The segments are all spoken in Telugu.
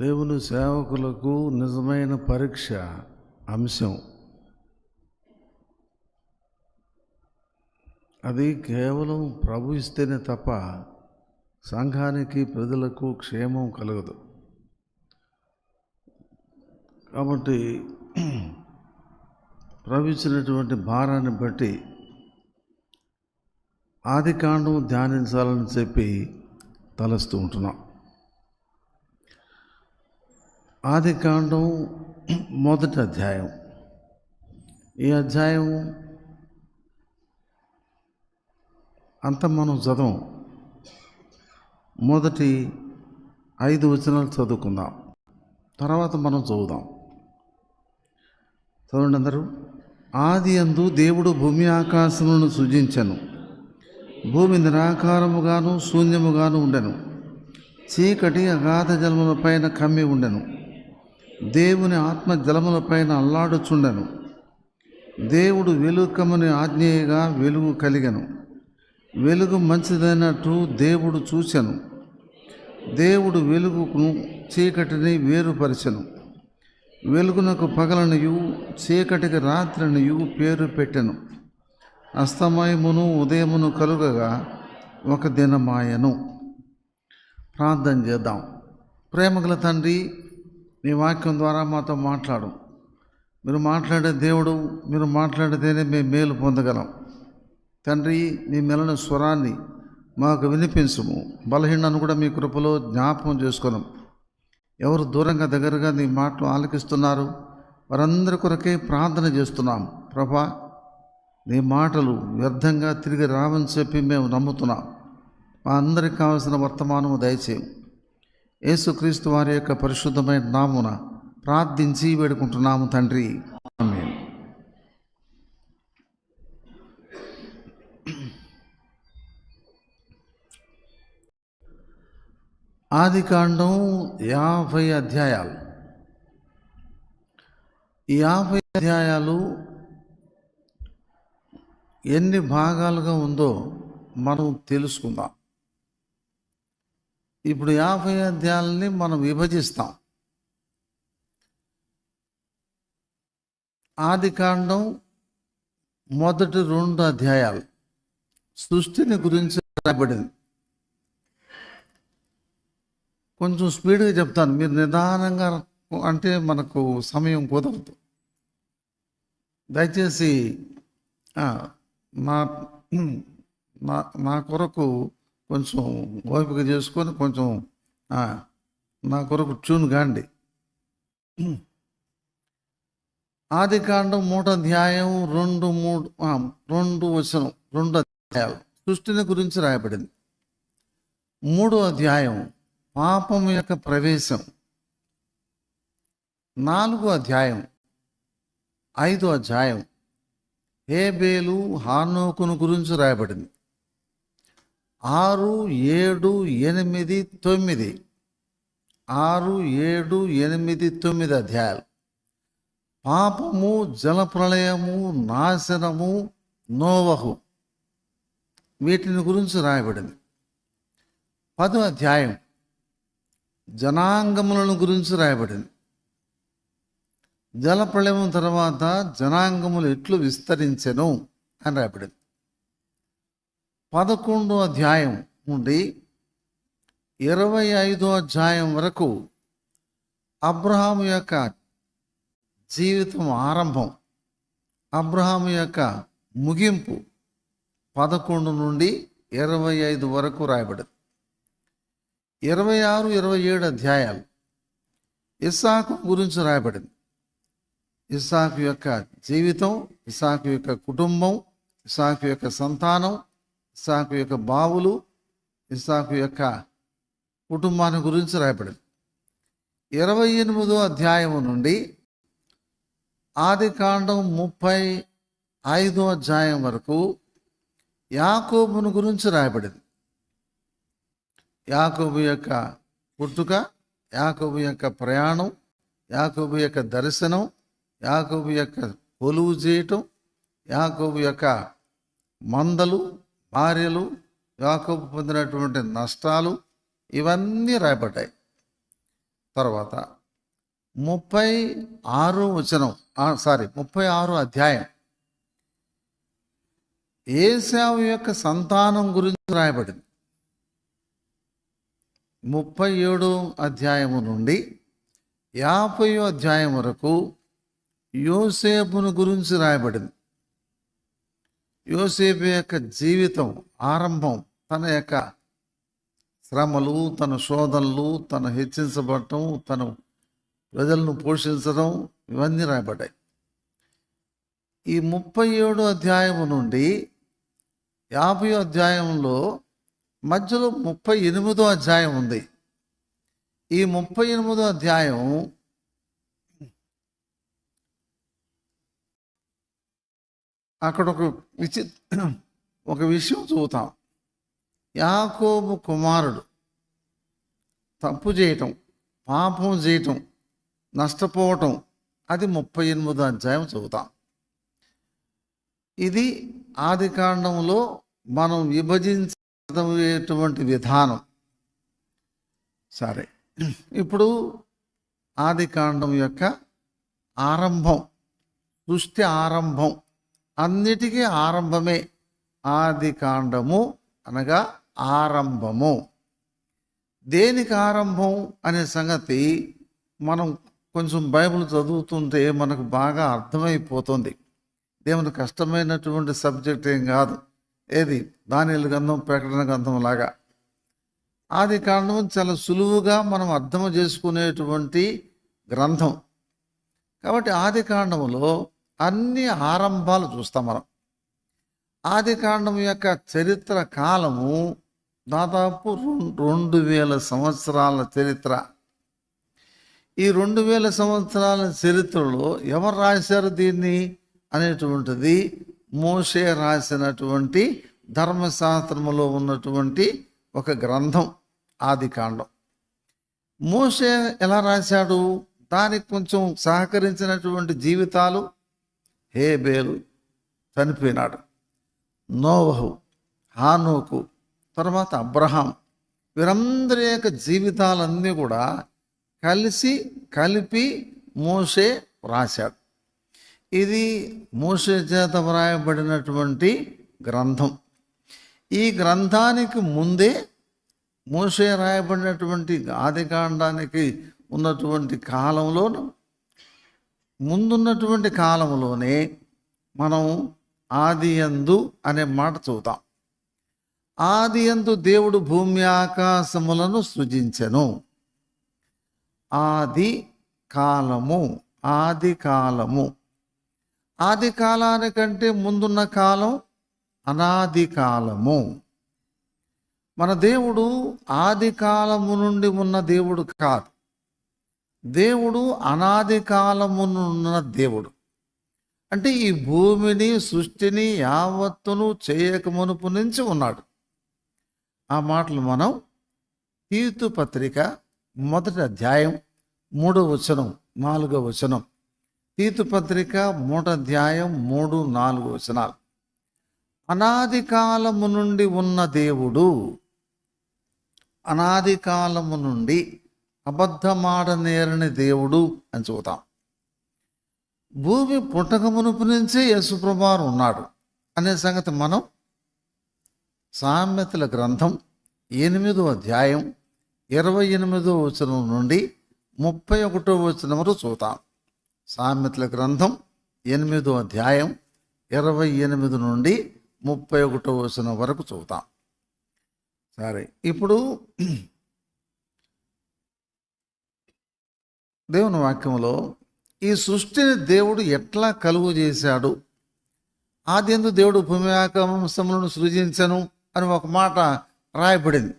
దేవుని సేవకులకు నిజమైన పరీక్ష అంశం. అది కేవలం ప్రభు ఇస్తేనే తప్ప సంఘానికి ప్రజలకు క్షేమం కలగదు. కాబట్టి ప్రభు ఇచ్చినటువంటి భారాన్ని బట్టి ఆదికాండం ధ్యానించాలని చెప్పి తలస్తూ ఉంటున్నాం. ఆదికాండం మొదటి అధ్యాయం. ఈ అధ్యాయం అంతా మనం చదవం. మొదటి 5 వచనాలు చదువుకుందాం, తర్వాత మనం చదువుదాం. చదవండి అందరూ. ఆది యందు దేవుడు భూమి ఆకాశములను సృజించెను. భూమి నిరాకారముగాను శూన్యముగాను ఉండెను. చీకటి అగాధ జలములపైన కమ్మి ఉండెను. దేవుని ఆత్మ జలములపైన అల్లాడుచుండెను. దేవుడు వెలుకమని ఆజ్ఞేయగా వెలుగు కలిగెను. వెలుగు మంచిదైనట్టు దేవుడు చూచెను. దేవుడు వెలుగును చీకటిని వేరుపరచెను. వెలుగునకు పగలనియు చీకటికి రాత్రినియు పేరు పెట్టెను. అస్తమయమును ఉదయమును కలుగగా ఒక దినమాయను. ప్రార్థన చేద్దాం. ప్రేమగల తండ్రి, నీ వాక్యం ద్వారా మాతో మాట్లాడు. మీరు మాట్లాడే దేవుడు, మీరు మాట్లాడితేనే మేము మేలు పొందగలం. తండ్రి, మీ మెలన స్వరాన్ని మాకు వినిపించుము. బలహీనను కూడా మీ కృపలో జ్ఞాపకం చేసుకున్నాం. ఎవరు దూరంగా దగ్గరగా నీ మాటలు ఆలకిస్తున్నారు వారందరి కొరకే ప్రార్థన చేస్తున్నాం. ప్రభా, నీ మాటలు వ్యర్థంగా తిరిగి రావని చెప్పి మేము నమ్ముతున్నాం. మా అందరికి కావలసిన వర్తమానము దయచేయం. యేసుక్రీస్తు వారి యొక్క పరిశుద్ధమైన నామున ప్రార్థించి వేడుకుంటున్నాము తండ్రి, ఆమేన్. ఆదికాండం 50 అధ్యాయాలు. ఈ 50 అధ్యాయాలు ఎన్ని భాగాలుగా ఉందో మనం తెలుసుకుందాం. ఇప్పుడు 50 అధ్యాయాలని మనం విభజిస్తాం. ఆదికాండం మొదటి 2 అధ్యాయాలు సృష్టిని గురించి రాయబడింది. కొంచెం స్పీడ్గా చెప్తాను, మీరు నిదానంగా అంటే మనకు సమయం కుదరదు. దయచేసి నా కొరకు కొంచెం ఓపిక చేసుకొని కొంచెం నా కొరకు ట్యూన్ కాండి. ఆదికాండం 3 అధ్యాయం 2 వచనం 2 అధ్యాయాలు సృష్టిని గురించి రాయబడింది. 3 అధ్యాయం పాపము యొక్క ప్రవేశం. 4 అధ్యాయం 5 అధ్యాయం హేబేలు హానోకును గురించి రాయబడింది. 6, 7, 8, 9 6, 7, 8, 9 అధ్యాయాలు పాపము, జలప్రళయము, నాశనము, నోవహు వీటిని గురించి రాయబడింది. 10 అధ్యాయం జనాంగములను గురించి రాయబడింది. జలప్రళయం తర్వాత జనాంగములు ఎట్లు విస్తరించెను అని రాయబడింది. 11 అధ్యాయం నుండి 25 అధ్యాయం వరకు అబ్రహాము యొక్క జీవితం ఆరంభం, అబ్రహాము యొక్క ముగింపు 11 నుండి 25 వరకు రాయబడింది. 26, 27 అధ్యాయాలు ఇస్సాకు గురించి రాయబడింది. ఇస్సాకు యొక్క జీవితం, ఇస్సాకు యొక్క కుటుంబం, ఇస్సాకు యొక్క సంతానం, ఇస్సాకు యొక్క బావులు, ఇస్సాకు యొక్క కుటుంబాన్ని గురించి రాయబడింది. 28 అధ్యాయం నుండి ఆదికాండం 35 అధ్యాయం వరకు యాకోబును గురించి రాయబడింది. యాకోబు యొక్క పుట్టుక, యాకోబు యొక్క ప్రయాణం, యాకోబు యొక్క దర్శనం, యాకోబు యొక్క కొలువు చేయటం, యాకోబు యొక్క మందలు, భార్యలు, యాకోబు పొందినటువంటి నష్టాలు, ఇవన్నీ రాయబడ్డాయి. తర్వాత 36 వచనం 36 అధ్యాయం ఏశావు యొక్క సంతానం గురించి రాయబడింది. 37 అధ్యాయము నుండి 50 అధ్యాయం వరకు యోసేపును గురించి రాయబడింది. యోసేపు యొక్క జీవితం ఆరంభం, తన యొక్క శ్రమలు, తన శోధనలు, తన హెచ్చించబడటం, తను ప్రజలను పోషించడం, ఇవన్నీ రాయబడ్డాయి. ఈ 37 అధ్యాయము నుండి 50 అధ్యాయంలో మధ్యలో 38 అధ్యాయం ఉంది. ఈ 38 అధ్యాయం అక్కడ ఒక విషయం చూద్దాం. యాకోబు కుమారుడు తప్పు చేయటం, పాపం చేయటం, నష్టపోవటం, అది 38 అధ్యాయం చదువుతాం. ఇది ఆది కాండంలో మనం విభజించేటువంటి విధానం. సరే, ఇప్పుడు ఆది కాండం యొక్క ఆరంభం, సృష్టి ఆరంభం, అన్నిటికీ ఆరంభమే ఆది కాండము అనగా ఆరంభము. దేనికి ఆరంభం అనే సంగతి మనం కొంచెం బైబిల్ చదువుతుంటే మనకు బాగా అర్థమైపోతుంది. దేవుని కష్టమైనటువంటి సబ్జెక్ట్ ఏం కాదు. ఏది దానియేలు గ్రంథం, ప్రకటన గ్రంథం లాగా ఆది కాండం చాలా సులువుగా మనం అర్థం చేసుకునేటువంటి గ్రంథం. కాబట్టి ఆది కాండములో అన్ని ఆరంభాలు చూస్తాం మనం. ఆది కాండం యొక్క చరిత్ర కాలము దాదాపు 2000 సంవత్సరాల చరిత్ర. ఈ 2000 సంవత్సరాల చరిత్రలో ఎవరు రాశారు దీన్ని అనేటువంటిది మోషే రాసినటువంటి ధర్మశాస్త్రములో ఉన్నటువంటి ఒక గ్రంథం ఆది కాండం. మోషే ఎలా రాశాడు, దానికి కొంచెం సహకరించినటువంటి జీవితాలు. హేబేలు చనిపోయినాడు, నోవహు, హానోకు, తర్వాత అబ్రహాం, వీరందరి యొక్క జీవితాలన్నీ కూడా కలిపి మోషే రాశాడు. ఇది మోషే చేత వ్రాయబడినటువంటి గ్రంథం. ఈ గ్రంథానికి ముందే మోషే రాయబడినటువంటి ఆది కాండానికి ఉన్నటువంటి కాలంలో, ముందున్నటువంటి కాలంలోనే మనం ఆదియందు అనే మాట చూద్దాం. ఆదియందు దేవుడు భూమి ఆకాశములను సృజించెను. ఆది కాలము, ఆది కాలము. ఆది కాలానికంటే ముందున్న కాలం అనాది కాలము. మన దేవుడు ఆది కాలము నుండి ఉన్న దేవుడు కాదు. దేవుడు అనాది కాలమునున్న దేవుడు. అంటే ఈ భూమిని, సృష్టిని యావత్తును చేయకమునుపు నుంచి ఉన్నాడు. ఆ మాటలు మనం తీతు పత్రిక 1వ అధ్యాయం 3వ వచనం 4వ వచనం. తీతు పత్రిక 1వ అధ్యాయం 3, 4 వచనాలు. అనాది కాలము నుండి ఉన్న దేవుడు, అనాది కాలము నుండి అబద్ధమాడనేరని దేవుడు అని చూద్దాం. భూమి పుట్టక మునుపు నుంచే యేసుప్రభువారు ఉన్నాడు అనే సంగతి మనం సామెతల గ్రంథం 8వ అధ్యాయం 28వ వచనం నుండి 31వ వచనం వరకు చూద్దాం. సామెతల గ్రంథం 8వ అధ్యాయం 28 నుండి 31వ వచనం వరకు చూద్దాం. సరే, ఇప్పుడు దేవుని వాక్యంలో ఈ సృష్టిని దేవుడు ఎట్లా కలుగు చేశాడు, ఆదియందు దేవుడు భూమి ఆకాశములను సృజించను అని ఒక మాట రాయబడింది.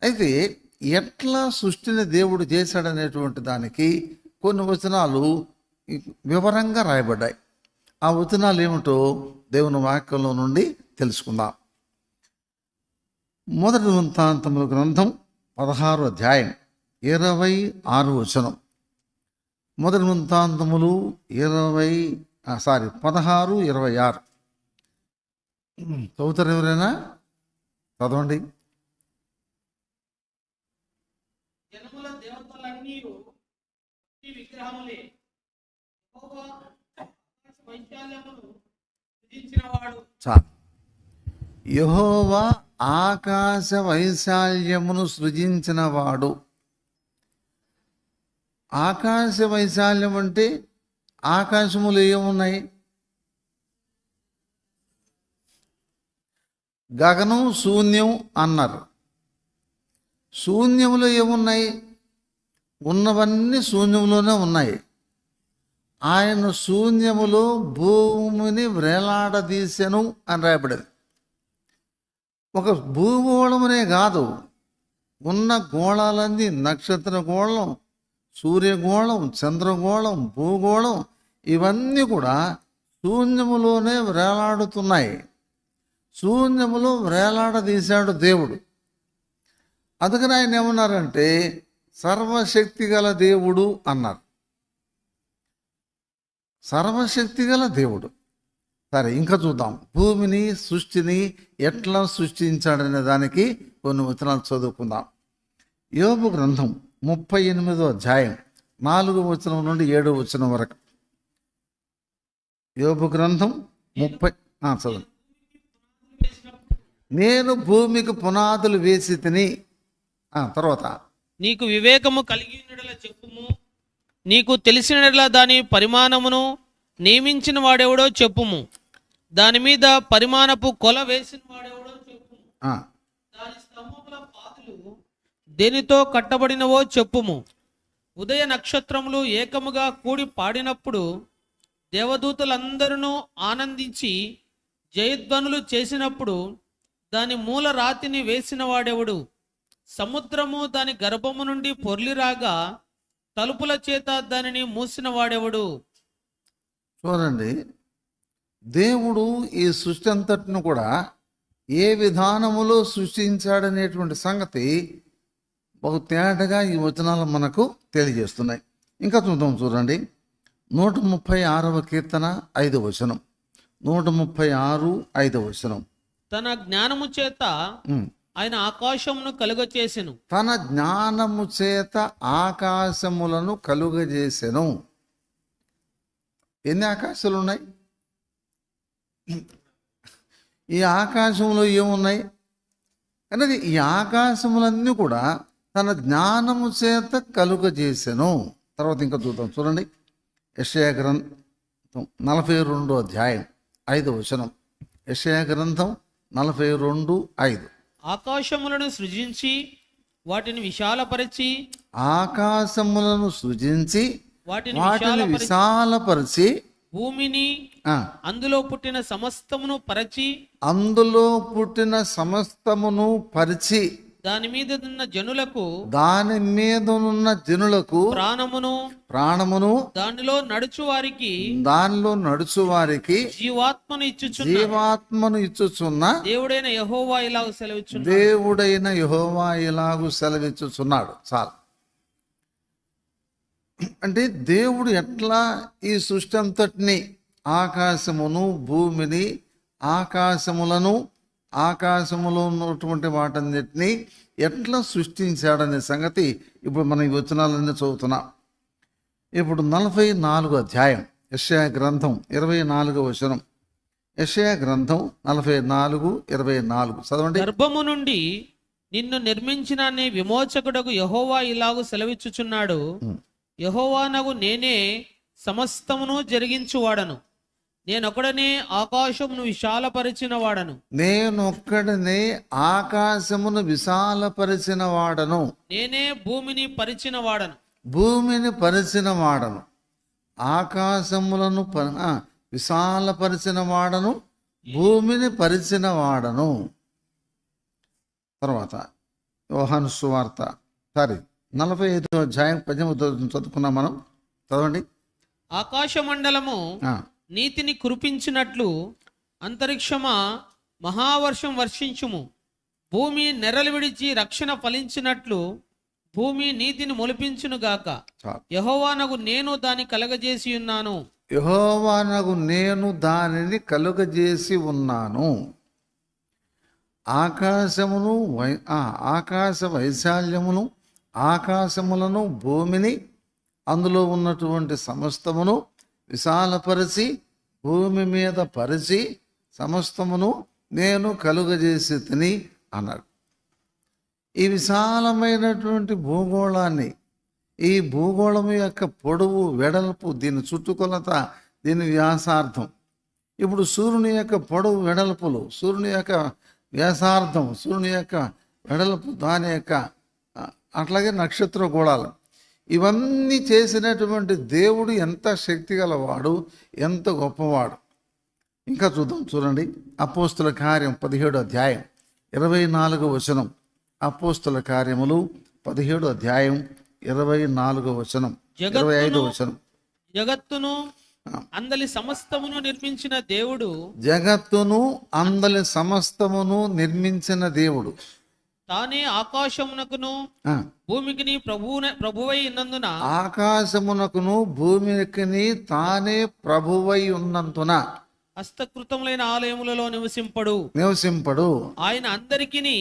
అయితే ఎట్లా సృష్టిని దేవుడు చేశాడనేటువంటి దానికి కొన్ని వచనాలు వివరంగా రాయబడ్డాయి. ఆ వచనాలు ఏమిటో దేవుని వాక్యంలో నుండి తెలుసుకుందాం. 1 వృత్తాంతముల గ్రంథం 16వ అధ్యాయం 26వ వచనం. 1 వృత్తాంతములు 16, 26. చదువుతారు ఎవరైనా? చదవండి. జనముల దేవత దేవతలన్నీ విగ్రహములే. యెహోవా వైశాల్యమును సృజించినవాడు. చాలు. యెహోవా ఆకాశ వైశాల్యమును సృజించినవాడు. ఆకాశ వైశాల్యం అంటే ఆకాశములు ఏమున్నాయి? గగనం శూన్యం అన్నారు. శూన్యములో ఏమున్నాయి? ఉన్నవన్నీ శూన్యములోనే ఉన్నాయి. ఆయన శూన్యములో భూమిని వ్రేలాడదీసెను అని రాయబడింది. ఒక భూగోళమునే కాదు, ఉన్న గోళాలన్నీ నక్షత్ర గోళం, సూర్యగోళం, చంద్రగోళం, భూగోళం ఇవన్నీ కూడా శూన్యములోనే వ్రేలాడుతున్నాయి. శూన్యములో వ్రేలాడదీశాడు దేవుడు. అందుకని ఆయన ఏమన్నారంటే సర్వశక్తి గల దేవుడు అన్నారు. సర్వశక్తి గల దేవుడు. సరే, ఇంకా చూద్దాం భూమిని సృష్టిని ఎట్లా సృష్టించాడనే దానికి కొన్ని వచనాలు చదువుకుందాం. యోబు గ్రంథం 38వ అధ్యాయం 4వ వచనం నుండి 7వ వచనం వరకు. యోబు గ్రంథం 30 చదువు. నేను భూమికి పునాదులు వేసి తిని తర్వాత నీకు వివేకము కలిగి ఉన్నట్ల చెప్పుము, నీకు తెలిసిన దాని పరిమాణమును నియమించిన వాడెవడో చెప్పుము, దాని మీద పరిమాణపు కొల వేసిన వాడెవడో చెప్పుము, దాని స్తంభముల పాదులు దేనితో కట్టబడినవో చెప్పుము. ఉదయ నక్షత్రములు ఏకముగా కూడి పాడినప్పుడు దేవదూతలందరూ ఆనందించి జయధ్వనులు చేసినప్పుడు దాని మూల రాతిని వేసిన వాడెవడు? సముద్రము దాని గర్భము నుండి పొర్లిరాగా తలుపుల చేత దానిని మూసిన వాడెవడు? చూడండి, దేవుడు ఈ సృష్టి అంతటిని కూడా ఏ విధానములో సృష్టించాడనేటువంటి సంగతి బహు తేటగా ఈ వచనాలు మనకు తెలియజేస్తున్నాయి. ఇంకా చూద్దాం, చూడండి 136వ కీర్తన 5వ వచనం. 136, 5వ వచనం. తన జ్ఞానము చేత ఆయన ఆకాశమును కలుగచేసెను. తన జ్ఞానము చేత ఆకాశములను కలుగజేసెను. ఎన్ని ఆకాశాలు ఉన్నాయి? ఈ ఆకాశంలో ఏమున్నాయి? కనుక ఈ ఆకాశములన్నీ కూడా తన జ్ఞానము చేత కలుగజేసెను. తర్వాత ఇంకా చూద్దాం, చూడండి యెషయా గ్రంథం 42వ అధ్యాయం 5వ వచనం. యెషయా గ్రంథం 42:5. ఆకాశములను సృజించి వాటిని విశాలపరిచి, ఆకాశములను సృజించి వాటిని విశాలపరిచి, భూమిని అందులో పుట్టిన సమస్తమును పరిచి, అందులో పుట్టిన సమస్తమును పరిచి, దాని మీద ఉన్న జనులకు ప్రాణమును దానిలో నడుచు వారికి జీవాత్మను ఇచ్చుచున్న దేవుడైన యెహోవా ఇలాగు సెలవిచ్చుచున్నాడు. చాలు. అంటే దేవుడు ఎట్లా ఈ సృష్టి అంతటిని, ఆకాశమును, భూమిని, ఆకాశములో ఉన్నటువంటి వాటన్నిటిని ఎట్లా సృష్టించాడనే సంగతి ఇప్పుడు మనం ఈ వచనాలన్నీ చదువుతున్నాం. ఇప్పుడు 44వ అధ్యాయం యెషయా గ్రంథం 24వ వచనం. యెషయా గ్రంథం 44:24 చదవండి. గర్భము నుండి నిన్ను నిర్మించిన నీ విమోచకుడకు యెహోవా ఇలాగు సెలవిచ్చుచున్నాడు, యెహోవానగు నేనే సమస్తమును జరిగించువాడను, నేనొక్కడనే ఆకాశమును విశాలపరిచిన వాడను. నేనొక్కడనే ఆకాశమును విశాలపరిచిన వాడను. నేనే భూమిని పరిచిన వాడను. భూమిని పరిచిన వాడను. ఆకాశములను విశాలపరిచిన వాడను, భూమిని పరిచిన వాడను. తర్వాత యోహాను సువార్త 45వ అధ్యాయం 18 చదువుకున్నాం మనం. చదవండి. ఆకాశ మండలము నీతిని కురిపించినట్లు అంతరిక్షమా మహావర్షం వర్షించుము. భూమి నెరలు విడిచి రక్షణ ఫలించినట్లు భూమి నీతిని మొలిపించునుగాక. యెహోవానగు నేను దాన్ని కలుగజేసి ఉన్నాను. యెహోవానగు నేను దానిని కలుగజేసి ఉన్నాను. ఆకాశమును ఆకాశ వైశాల్యమును ఆకాశములను భూమిని అందులో ఉన్నటువంటి సమస్తమును విశాలపరిచి భూమి మీద పరిచి సమస్తమును నేను కలుగజేసి తిని అన్నాడు. ఈ విశాలమైనటువంటి భూగోళాన్ని, ఈ భూగోళం యొక్క పొడవు వెడల్పు, దీని చుట్టుకొలత, దీని వ్యాసార్థం, ఇప్పుడు సూర్యుని యొక్క పొడవు వెడల్పులు, సూర్యుని యొక్క వ్యాసార్థం, సూర్యుని యొక్క వెడల్పు, దాని యొక్క అట్లాగే నక్షత్ర గోళాలు, ఇవన్నీ చేసినటువంటి దేవుడు ఎంత శక్తి గలవాడు, ఎంత గొప్పవాడు. ఇంకా చూద్దాం, చూడండి. అపోస్తుల కార్యం 17వ అధ్యాయం 24వ వచనం. అపోస్తుల కార్యములు 17వ అధ్యాయం 24వ వచనం, 25వ వచనం. జగత్తును అందలి సమస్తమును నిర్మించిన దేవుడు, జగత్తును అందలి సమస్తమును నిర్మించిన దేవుడు తానే ఆకాశమునకును భూమికిని ప్రభువై ఉన్నందున, ఆకాశమునకును భూమికిని తానే ప్రభువై ఉన్నందున హస్తకృతములైన ఆలయములలో నివసింపడు. ఆయన అందరికిని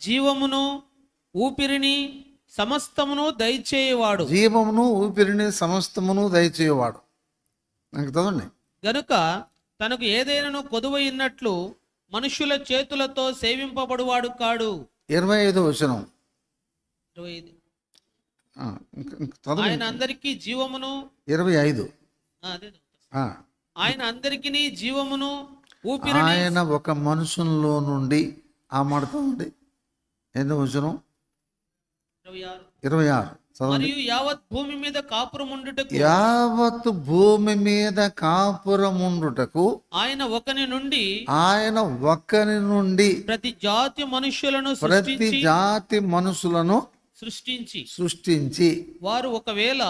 జీవమును ఊపిరిని సమస్తమును దయచేయవాడు. జీవమును ఊపిరిని సమస్తమును దయచేయవాడు. నాకు చదవండి. గనుక తనకు ఏదైనాను కొదువైనట్లు మనుషుల చేతులతో సేవింపబడువాడు కాడు. 25వ వచనం. 25. చదవండి. ఆయన అందరికీ జీవమును 25. ఆయన అందరికీ జీవమును ఊపిరి. ఆయన ఒక మనుషుల్లో నుండి ఆ మడతామండి. ఎన్నో వచనం? 26. మరియు యావత్ భూమి మీద కాపురముండుటకు, యావత్ భూమి మీద కాపురముండుటకు ఆయన ఒక్కని నుండి ప్రతి జాతి మనుషులను సృష్టించి వారు ఒకవేళ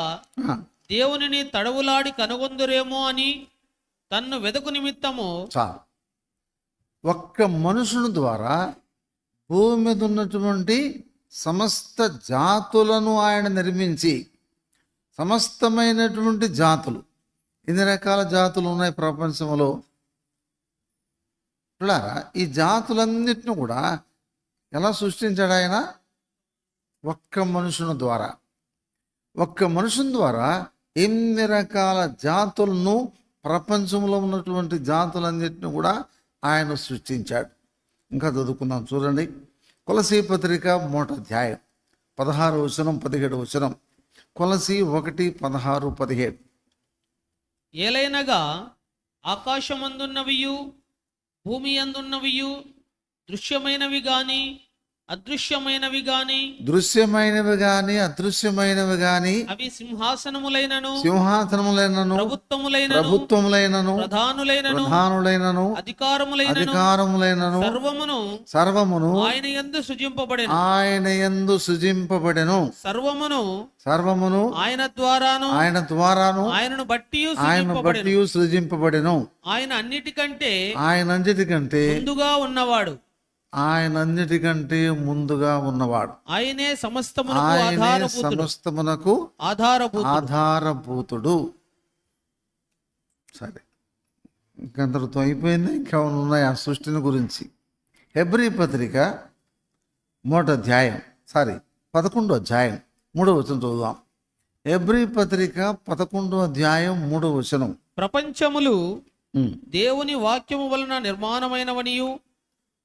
దేవునిని తడవులాడి కనుగొందురేమో అని తన్ను వెదకు నిమిత్తము. చాలు. ఒక్క మనుషుని ద్వారా భూమి మీద ఉన్నటువంటి సమస్త జాతులను ఆయన నిర్మించి, సమస్తమైనటువంటి జాతులు, ఎన్ని రకాల జాతులు ఉన్నాయి ప్రపంచంలో పిల్లారా, ఈ జాతులన్నిటిని కూడా ఎలా సృష్టించాడు ఆయన? ఒక్క మనుషుని ద్వారా. ఒక్క మనుషుని ద్వారా ఎన్ని రకాల జాతులను, ప్రపంచంలో ఉన్నటువంటి జాతులన్నిటిని కూడా ఆయన సృష్టించాడు. ఇంకా చదువుకుందాం, చూడండి. కొలసీ పత్రిక 3వ అధ్యాయం 16వ వచనం, 17వ వచనం. కొలసీ 1:16-17. ఏలైనగా ఆకాశమందున్నవియు భూమి అందున్నవియు దృశ్యమైనవి గాని అదృశ్యమైనవి గాని, దృశ్యమైనవి గాని అదృశ్యమైనవి గాని, అవి సింహాసనములైనను ప్రభుత్వములైనను ప్రధానులైనను అధికారములైనను సర్వమును ఆయన యందు సృజింపబడెను. సర్వమును ఆయన ద్వారాను ఆయనను బట్టి సృజింపబడెను. ఆయన అన్నిటికంటే ముందుగా ఉన్నవాడు. ఆయనే సమస్తమునకు ఆధారభూతుడు. సరే, ఇంకంతటితో అయిపోయింది. ఇంకా ఉన్నాయి ఆ సృష్టిని గురించి. హెబ్రీ పత్రిక 11వ అధ్యాయం 3వ వచనం చదువుదాం. హెబ్రీ పత్రిక 11వ అధ్యాయం 3వ వచనం. ప్రపంచములు దేవుని వాక్యము వలన నిర్మాణమైనవనియు,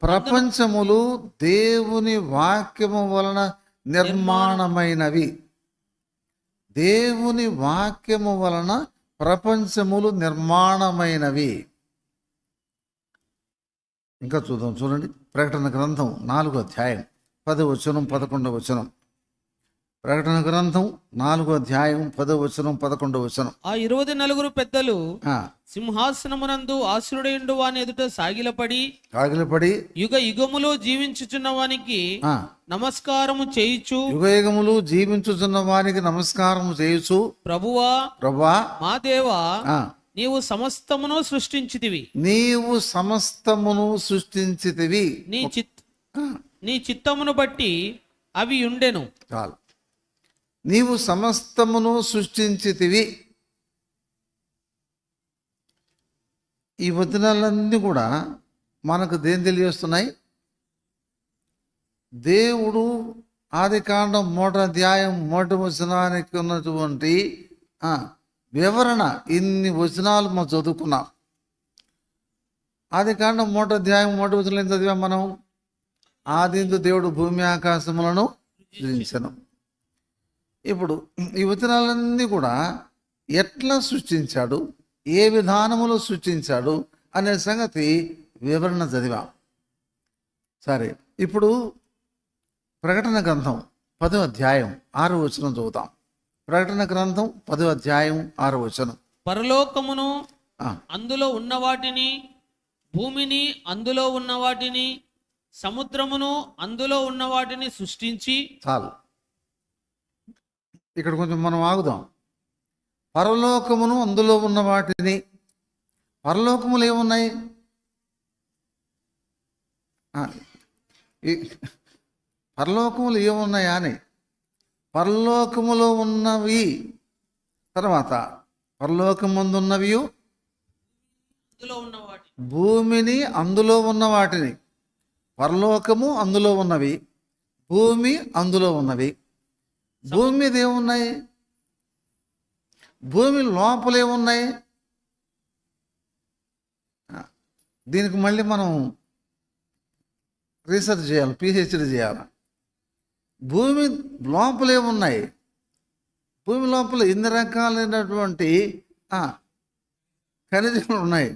ప్రపంచములు దేవుని వాక్యము వలన నిర్మాణమైనవి. దేవుని వాక్యము వలన ప్రపంచములు నిర్మాణమైనవి. ఇంకా చూద్దాం, చూడండి. ప్రకటన గ్రంథం 4వ అధ్యాయం 10వ వచనం 11వ వచనం. ప్రకటన గ్రంథం 4వ అధ్యాయం 10వ వచనం 11వ వచనం. ఆ 24 పెద్దలు సింహాసనమునందు ఆసీనుడైండు వాని ఎదుట సాగిలపడి యుగ యుగములు జీవించుచున్న వానికి నమస్కారము చేయుచు, ప్రభువా మా దేవా, నీవు సమస్తమును సృష్టించితివి, నీ చిత్తమును బట్టి అవి ఉండెను. చాలు. నీవు సమస్తమును సృష్టించితివి. ఈ వచనాలన్నీ కూడా మనకు దేని తెలియజేస్తున్నాయి? దేవుడు ఆదికాండం 3వ అధ్యాయం 1వ వచనానికి ఉన్నటువంటి వివరణ, ఇన్ని వచనాలు మనం చదువుకున్నాం. ఆదికాండం 3వ అధ్యాయం 1వ వచనం చదివాం మనం. ఆదిందు దేవుడు భూమి ఆకాశములను సృజించెను. ఇప్పుడు ఈ వచనాలన్నీ కూడా ఎట్లా సృష్టించాడు, ఏ విధానములో సృష్టించాడు అనే సంగతి వివరణ చదివాం. సరే, ఇప్పుడు ప్రకటన గ్రంథం 10వ అధ్యాయం 6వ వచనం చదువుతాం. ప్రకటన గ్రంథం 10వ అధ్యాయం 6వ వచనం. పరలోకమును అందులో ఉన్న వాటిని, భూమిని అందులో ఉన్న వాటిని, సముద్రమును అందులో ఉన్న వాటిని సృష్టించి. చాలు, ఇక్కడ కొంచెం మనం ఆగుదాం. పరలోకమును అందులో ఉన్న వాటిని, పరలోకములు ఏమున్నాయి? పరలోకములు ఏమున్నాయా అని, పరలోకములో ఉన్నవి, తర్వాత పరలోకముందున్నవి, అందులో ఉన్న వాటి, భూమిని అందులో ఉన్న వాటిని. పరలోకము అందులో ఉన్నవి, భూమి అందులో ఉన్నవి. భూమి మీద ఏమున్నాయి? భూమి లోపల ఏమున్నాయి? దీనికి మళ్ళీ మనం రీసెర్చ్ చేయాలి, పిహెచ్డి చేయాలి. భూమి లోపల ఏమున్నాయి? భూమి లోపల ఎన్ని రకాలైనటువంటి ఖనిజాలు ఉన్నాయి,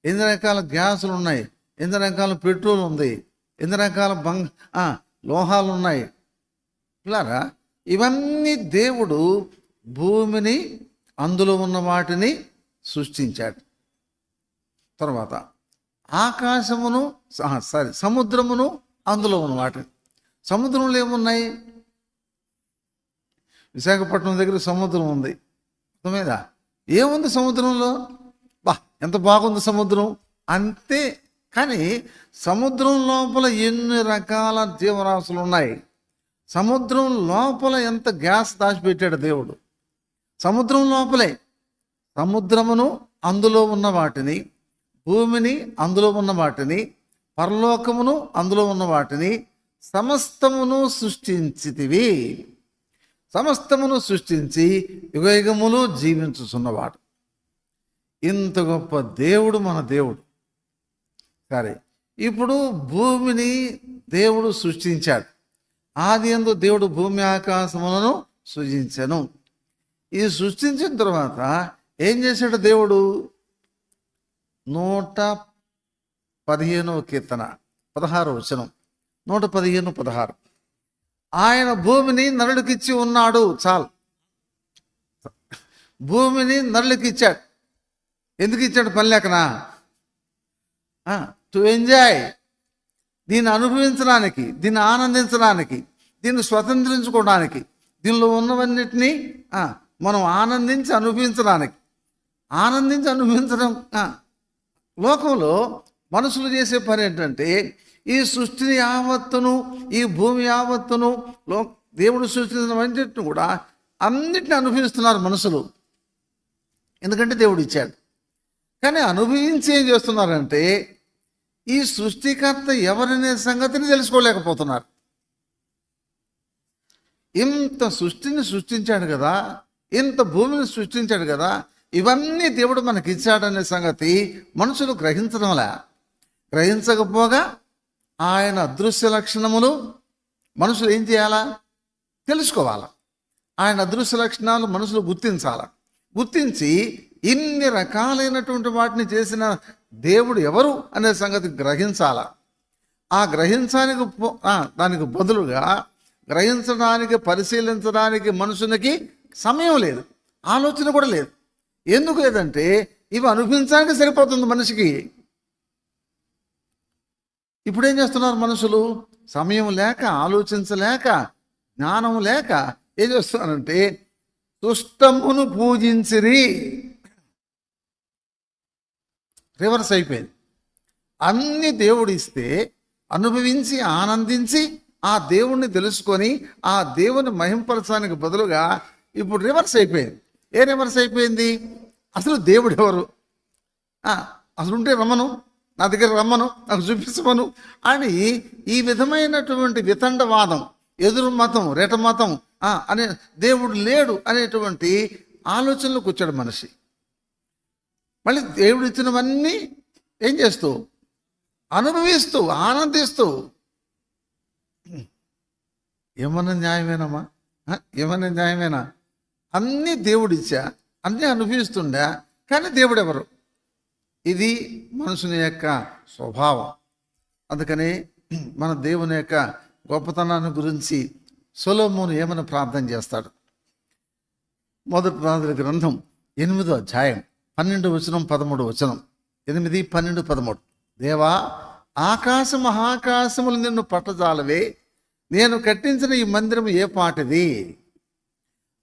ఎన్ని రకాల గ్యాసులు ఉన్నాయి, ఎన్ని రకాల పెట్రోల్ ఉంది, ఎన్ని రకాల లోహాలు ఉన్నాయి. పిల్లారా, ఇవన్నీ దేవుడు భూమిని అందులో ఉన్న వాటిని సృష్టించాడు. తర్వాత ఆకాశమును సముద్రమును అందులో ఉన్న వాటిని. సముద్రంలో ఏమున్నాయి? విశాఖపట్నం దగ్గర సముద్రం ఉంది, అర్థమైందా? ఏముంది సముద్రంలో? ఎంత బాగుంది సముద్రం అంతే. కానీ సముద్రం లోపల ఎన్ని రకాల జీవరాశులు ఉన్నాయి, సముద్రం లోపల ఎంత గ్యాస్ దాచిపెట్టాడు దేవుడు. సముద్రం లోపలే సముద్రమును అందులో ఉన్న వాటిని, భూమిని అందులో ఉన్న వాటిని, పరలోకమును అందులో ఉన్న వాటిని సమస్తమును సృష్టించితివి. సమస్తమును సృష్టించి యుగయుగములు జీవించుచున్నవాడు. ఇంత గొప్ప దేవుడు మన దేవుడు. సరే, ఇప్పుడు భూమిని దేవుడు సృష్టించాడు. ఆదియందు దేవుడు భూమి ఆకాశములను సృజించెను. ఇది సృష్టించిన తర్వాత ఏం చేశాడు దేవుడు? 115వ కీర్తన 16వ వచనం, 115:16. ఆయన భూమిని నరులకిచ్చి ఉన్నాడు. చాలు, భూమిని నరులకిచ్చాడు. ఎందుకు ఇచ్చాడు? పని లేకనా? టు ఎంజాయ్, దీన్ని అనుభవించడానికి, దీన్ని ఆనందించడానికి, దీన్ని స్వతంత్రించుకోవడానికి, దీనిలో ఉన్నవన్నిటినీ మనం ఆనందించి అనుభవించడానికి. అనుభవించడం లోకంలో మనుషులు చేసే పని ఏంటంటే, ఈ సృష్టిని యావత్తును, ఈ భూమి యావత్తును, దేవుడు సృష్టించినవన్నిటిని కూడా అన్నిటిని అనుభవిస్తున్నారు మనుషులు. ఎందుకంటే దేవుడు ఇచ్చాడు. కానీ అనుభవించి ఏం చేస్తున్నారంటే, ఈ సృష్టికర్త ఎవరనే సంగతిని తెలుసుకోలేకపోతున్నారు. ఇంత సృష్టిని సృష్టించాడు కదా, ఇంత భూమిని సృష్టించాడు కదా, ఇవన్నీ దేవుడు మనకి ఇచ్చాడనే సంగతి మనుషులు గ్రహించకపోగా ఆయన అదృశ్య లక్షణములు మనుషులు ఏం చేయాలా? తెలుసుకోవాలా. ఆయన అదృశ్య లక్షణాలు మనుషులు గుర్తించి ఇన్ని రకాలైనటువంటి వాటిని చేసిన దేవుడు ఎవరు అనే సంగతి గ్రహించాల. ఆ గ్రహించడానికి దానికి బదులుగా గ్రహించడానికి, పరిశీలించడానికి మనుషునికి సమయం లేదు, ఆలోచన కూడా లేదు. ఎందుకు లేదంటే ఇవి అనుభవించడానికి సరిపోతుంది మనిషికి. ఇప్పుడేం చేస్తున్నారు మనుషులు? సమయం లేక, ఆలోచించలేక, జ్ఞానం లేక ఏం చేస్తున్నారంటే దుష్టమును పూజించిరి. రివర్స్ అయిపోయింది. అన్ని దేవుడు ఇస్తే అనుభవించి ఆనందించి ఆ దేవుణ్ణి తెలుసుకొని ఆ దేవుని మహింపరచడానికి బదులుగా ఇప్పుడు రివర్స్ అయిపోయింది. ఏ రివర్స్ అయిపోయింది? అసలు దేవుడు ఎవరు, అసలు ఉంటే రమ్మను, నా దగ్గర రమ్మను, నాకు చూపించమను అని ఈ విధమైనటువంటి వితండవాదం, ఎదురు మతం రెట మతం అనే దేవుడు లేడు అనేటువంటి ఆలోచనలకు వచ్చాడు మనిషి. మళ్ళీ దేవుడు ఇచ్చినవన్నీ ఏం చేస్తూ అనుభవిస్తూ ఆనందిస్తూ, ఏమన్నా న్యాయమేనమ్మా? ఏమన్నా న్యాయమేనా? అన్నీ దేవుడిచ్చా, అన్నీ అనుభవిస్తుండా, కానీ దేవుడు ఎవరు? ఇది మనుషుని యొక్క స్వభావం. అందుకని మన దేవుని యొక్క గొప్పతనాన్ని గురించి సొలొమోను ఏమని ప్రార్థన చేస్తాడు? మొదటి రాజుల గ్రంథం 8వ అధ్యాయం 12 వచనం 13 వచనం. 8, 12, 13. దేవా, ఆకాశ మహాకాశములు నిన్ను పట్టజాలవే, నేను కట్టించిన ఈ మందిరం ఏ పాటిది?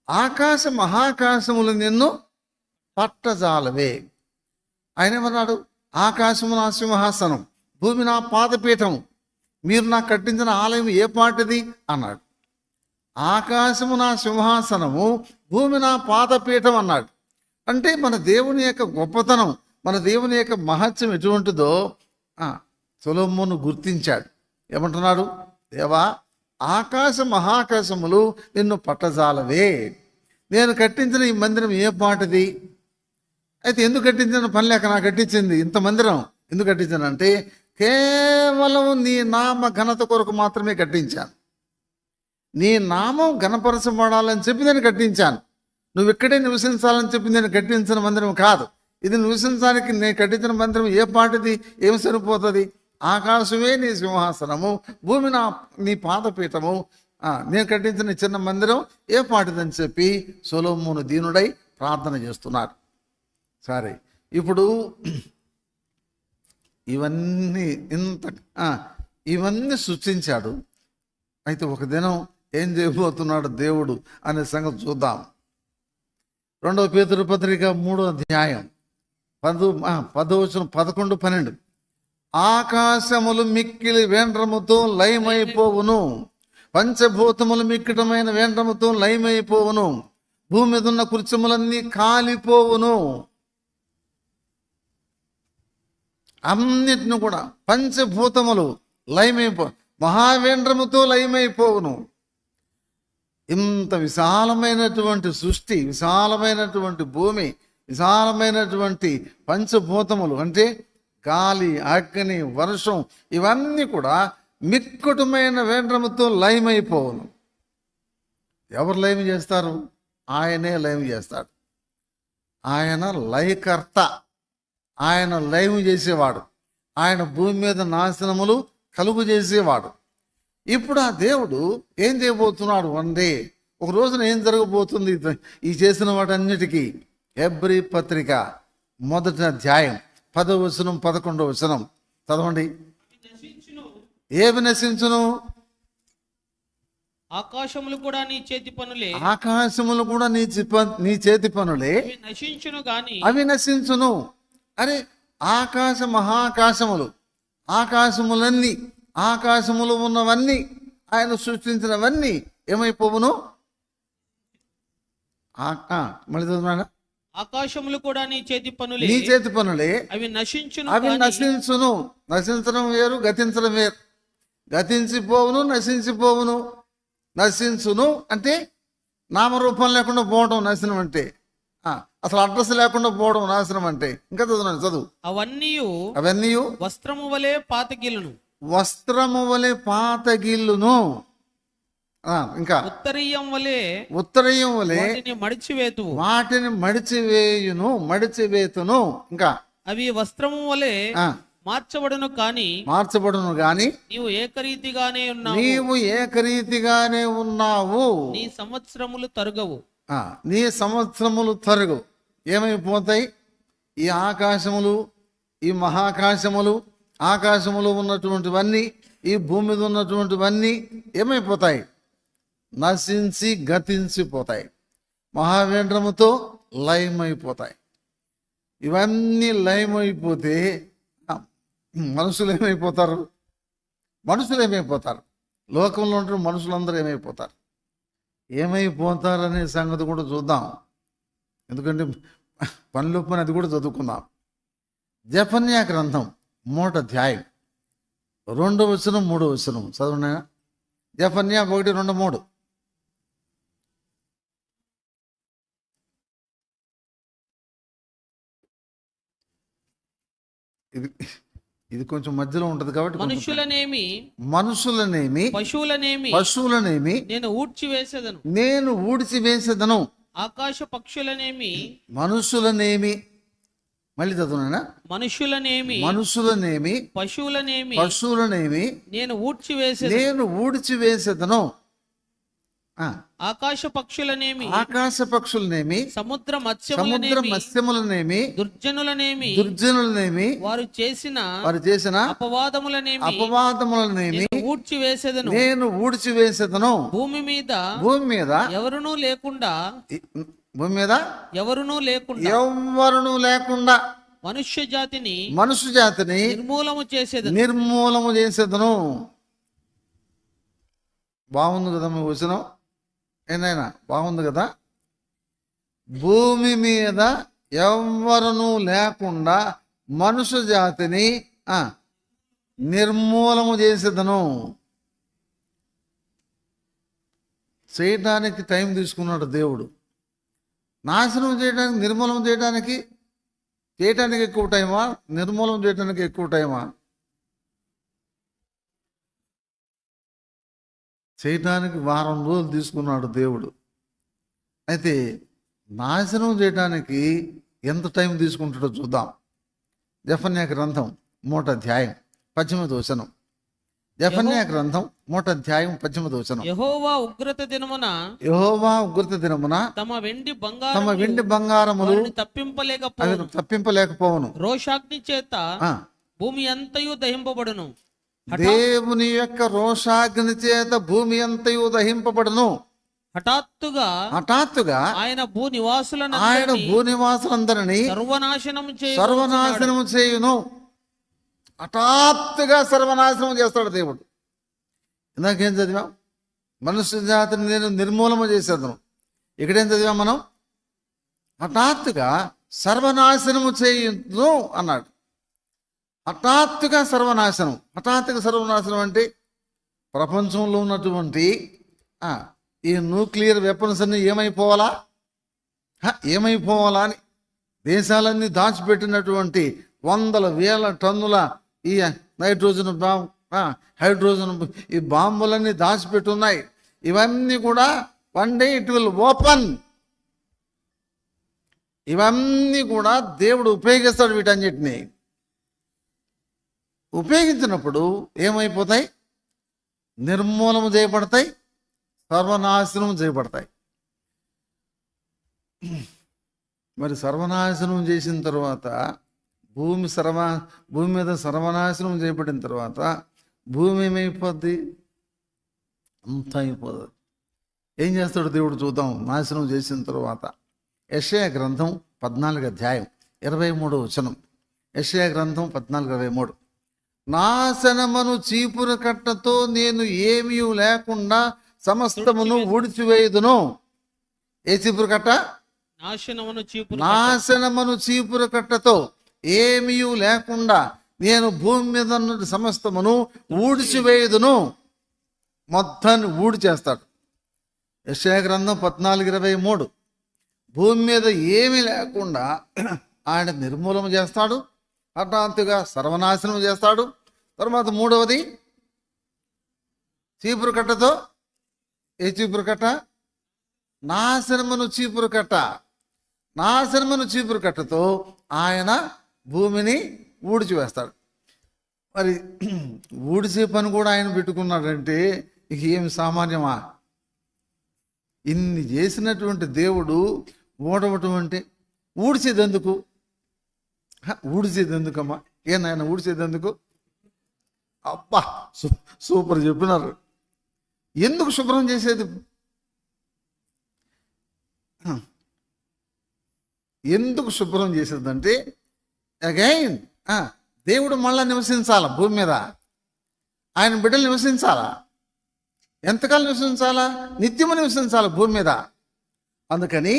ఆకాశ మహాకాశములు నిన్ను పట్టజాలవే. ఆయన ఏమన్నాడు? ఆకాశము నా సింహాసనం, భూమి నా పాదపీఠం, మీరు నాకు కట్టించిన ఆలయం ఏ పాటిది అన్నాడు. ఆకాశము నా సింహాసనము, భూమి నా పాదపీఠం అన్నాడు. అంటే మన దేవుని యొక్క గొప్పతనం, మన దేవుని యొక్క మహత్యం ఎటువంటిదో సొలొమోను గుర్తించాడు. ఏమంటున్నాడు? దేవా, ఆకాశ మహాకాశములు నిన్ను పట్టజాలవే, నేను కట్టించిన ఈ మందిరం ఏ పాటిది? అయితే ఎందుకు కట్టించిన? పని లేక నాకు కట్టించింది ఇంత మందిరం. ఎందుకు కట్టించానంటే కేవలం నీ నామ ఘనత కొరకు మాత్రమే కట్టించాను. నీ నామం ఘనపరచబడాలని చెప్పి నేను కట్టించాను. నువ్వు ఇక్కడే నివసించాలని చెప్పి నేను కట్టించిన మందిరం కాదు. ఇది నివసించడానికి నేను కట్టించిన మందిరం ఏ పాటిది? ఏమి సరిపోతుంది? ఆకాశమే నీ సింహాసనము, భూమి నీ పాదపీఠము, నేను కట్టించిన చిన్న మందిరం ఏ పాటిదని చెప్పి సొలొమోను దీనుడై ప్రార్థన చేస్తున్నాడు. సరే, ఇప్పుడు ఇవన్నీ సృష్టించాడు. అయితే ఒక దినం ఏం చేయబోతున్నాడు దేవుడు అనే సంగతి చూద్దాం. 2వ పేతురు పత్రిక 3వ అధ్యాయం 10 11 12. ఆకాశములు మిక్కిలి వేండ్రముతో లయమైపోవును, పంచభూతములు మిక్కటమైన వేండ్రముతో లయమైపోవును, భూమి మీద ఉన్న కృత్యములన్నీ కాలిపోవును. అన్నిటిని కూడా పంచభూతములు మహావేంద్రముతో లయమైపోవును. ఇంత విశాలమైనటువంటి సృష్టి, విశాలమైనటువంటి భూమి, విశాలమైనటువంటి పంచభూతములు అంటే గాలి, అగ్ని, వర్షం, ఇవన్నీ కూడా మిక్కుటమైన వేంద్రముతో లయమైపోవును. ఎవరు లయం చేస్తారు? ఆయనే లయం చేస్తాడు. ఆయన లయకర్త, ఆయన లయం చేసేవాడు, ఆయన భూమి మీద నాశనములు కలుగు చేసేవాడు. ఇప్పుడు ఆ దేవుడు ఏం చేయబోతున్నాడు? డే ఒక రోజున ఏం జరగబోతుంది ఈ చేసిన వాటన్నిటికీ? హెబ్రీ పత్రిక 1వ అధ్యాయం 10వ వచనం 11వ వచనం చదవండి. ఏవి నశించును? ఆకాశములు కూడా నీ చేతి పనులే, ఆకాశములు కూడా నీ చేతి పనులే, నశించును గాని అవి నశించును. అరే, ఆకాశ మహాకాశములు, ఆకాశములన్నీ, ఆకాశములు ఉన్నవన్నీ, ఆయన సృష్టించినవన్నీ ఏమైపోవును? మళ్ళీ చదువునా? ఆకాశములు కూడా నీ చేతి పనులే, నీ చేతి పనులే, అవి నశించును, అవి నశించును. నశించడం వేరు, గతించడం వేరు. గతించిపోవును, నశించిపోవును. నశించును అంటే నామరూపం లేకుండా పోవడం నాశనం అంటే, అసలు అడ్రస్ లేకుండా పోవడం నాశనం అంటే. ఇంకా చదువు. అవన్నీ వస్త్రము వలె పాతగిల్లును, వస్త్రము వలె పాతగిల్లును. ఇంకా ఉత్తరీయం వలె వాటిని మడిచివేతును. ఇంకా అవి వస్త్రము వలె మార్చబడును గాని నీవు ఏకరీతిగానే ఉన్నావు. నీ సంవత్సరములు తరుగవు. ఏమైపోతాయి? ఈ ఆకాశములు, ఈ మహాకాశములు, ఆకాశములు ఉన్నటువంటివన్నీ, ఈ భూమి మీద ఉన్నటువంటివన్నీ ఏమైపోతాయి? నశించి గతించిపోతాయి, మహావేంద్రముతో లయమైపోతాయి. ఇవన్నీ లయమైపోతే మనుషులు ఏమైపోతారు? లోకంలో ఉంటున్న మనుషులందరూ ఏమైపోతారనే సంగతి కూడా చూద్దాం. ఎందుకంటే పని అది కూడా చదువుకుందాం. జెఫన్యా గ్రంథం 3వ అధ్యాయం 2వ వచనం 3వ వచనం చదవండి. జెఫన్యా 1, 2, 3. ఇది ఇది కొంచెం మధ్యలో ఉంటుంది కాబట్టి మనుషులనేమి పశువులనేమి నేను ఊడ్చివేసేదను. ఆకాశ పక్షులనేమి మనుషులనేమి, మళ్ళీ చదువునా, మనుషులనేమి పశువులనేమి నేను ఊడ్చివేసేదను. ఆకాశ పక్షులనేమి సముద్ర మత్స్యములనేమి దుర్జనులనేమి వారు చేసిన అపవాదములనేమి నేను ఊడ్చివేసేదను. భూమి మీద ఎవరునూ లేకుండా మనుష్య జాతిని నిర్మూలము చేసేదను. బాగుంది కదా మీ వచనం, ఏనాయనా బాగుంది కదా. భూమి మీద ఎవ్వరునూ లేకుండా మనుష్య జాతిని నిర్మూలము చేసేదను. చేయడానికి టైం తీసుకున్నాడు దేవుడు. నాశనం చేయడానికి, నిర్మూలన చేయడానికి ఎక్కువ టైమా, నిర్మూలన చేయడానికి ఎక్కువ టైమా? చేయటానికి 1 వారం రోజులు తీసుకున్నాడు దేవుడు. అయితే నాశనం చేయడానికి ఎంత టైం తీసుకుంటాడో చూద్దాం. జెఫన్యా గ్రంథం 3వ అధ్యాయం 18వ వచనం. జెఫన్యా గ్రంథం 3వ అధ్యాయం 18వ వచనం. యెహోవా ఉగ్రత దినమున తమ వెండి బంగారములు తప్పింపలేకపోవును. రోషాగ్ని చేత భూమి అంతయు దహింపబడును. దేవుని యొక్క రోషాగ్ని చేత భూమి అంతయు దహింపబడును. హఠాత్తుగా ఆయన భూనివాసులందరినీ సర్వనాశనము చేయును. హఠాత్తుగా సర్వనాశనం చేస్తాడు దేవుడు. ఇందాకేం చదివాం? మనుష్య జాతిని నేను నిర్మూలన చేసేదను. ఇక్కడేం చదివాం మనం? హఠాత్తుగా సర్వనాశనము చేయును అన్నాడు. హఠాత్తుగా సర్వనాశనం అంటే ప్రపంచంలో ఉన్నటువంటి ఈ న్యూక్లియర్ వెపన్స్ అన్ని ఏమైపోవాలా అని దేశాలన్నీ దాచిపెట్టినటువంటి 100,000 టన్నుల ఈ నైట్రోజన్ హైడ్రోజన్ ఈ బాంబులన్నీ దాచిపెట్టున్నాయి. ఇవన్నీ కూడా one day it will open. ఇవన్నీ కూడా దేవుడు ఉపయోగిస్తాడు. వీటన్నిటిని ఉపయోగించినప్పుడు ఏమైపోతాయి? నిర్మూలన చేయబడతాయి, సర్వనాశనం చేయబడతాయి. మరి సర్వనాశనం చేసిన తర్వాత భూమి మీద సర్వనాశనం చేయబడిన తర్వాత భూమి ఏమైపోద్ది? అంతా అయిపోతుంది. ఏం చేస్తాడు దేవుడు చూద్దాం. నాశనం చేసిన తర్వాత యెషయా గ్రంథం 14వ అధ్యాయం 23వ వచనం. యెషయా గ్రంథం 14:23. నాశనమును చీపురు కట్టతో నేను ఏమీ లేకుండా సమస్తమును ఊడ్చివేయుదును. ఏ చీపురు కట్ట? నాశనమును చీపురు కట్టతో ఏమీ లేకుండా నేను భూమి మీద ఉన్న సమస్తమును ఊడ్చివేయుదును. మొత్తాన్ని ఊడి చేస్తాడు. యెషయా గ్రంథం 14:23. భూమి మీద ఏమీ లేకుండా ఆయన నిర్మూలన చేస్తాడు, హఠాత్తుగా సర్వనాశనం చేస్తాడు. తర్వాత 3వది చీపురు కట్టతో. ఏ చీపురు కట్ట? నాశనమును చీపురు కట్టతో ఆయన భూమిని ఊడ్చివేస్తాడు. మరి ఊడిసే పని కూడా ఆయన పెట్టుకున్నాడంటే ఇక ఏమి సామాన్యమా? ఇన్ని చేసినటువంటి దేవుడు ఊడవటం అంటే ఊడ్చేదెందుకు అమ్మా? నాయన ఊడ్చేదెందుకు? అబ్బా సూపర్ చెప్పినారు. ఎందుకు శుభ్రం చేసేది? ఎందుకు శుభ్రం చేసేదంటే అగైన్ దేవుడు మళ్ళా నివసించాలా భూమి మీద. ఆయన బిడ్డలు నివసించాలా. ఎంతకాలం నివసించాలా? నిత్యము నివసించాలి భూమి మీద. అందుకని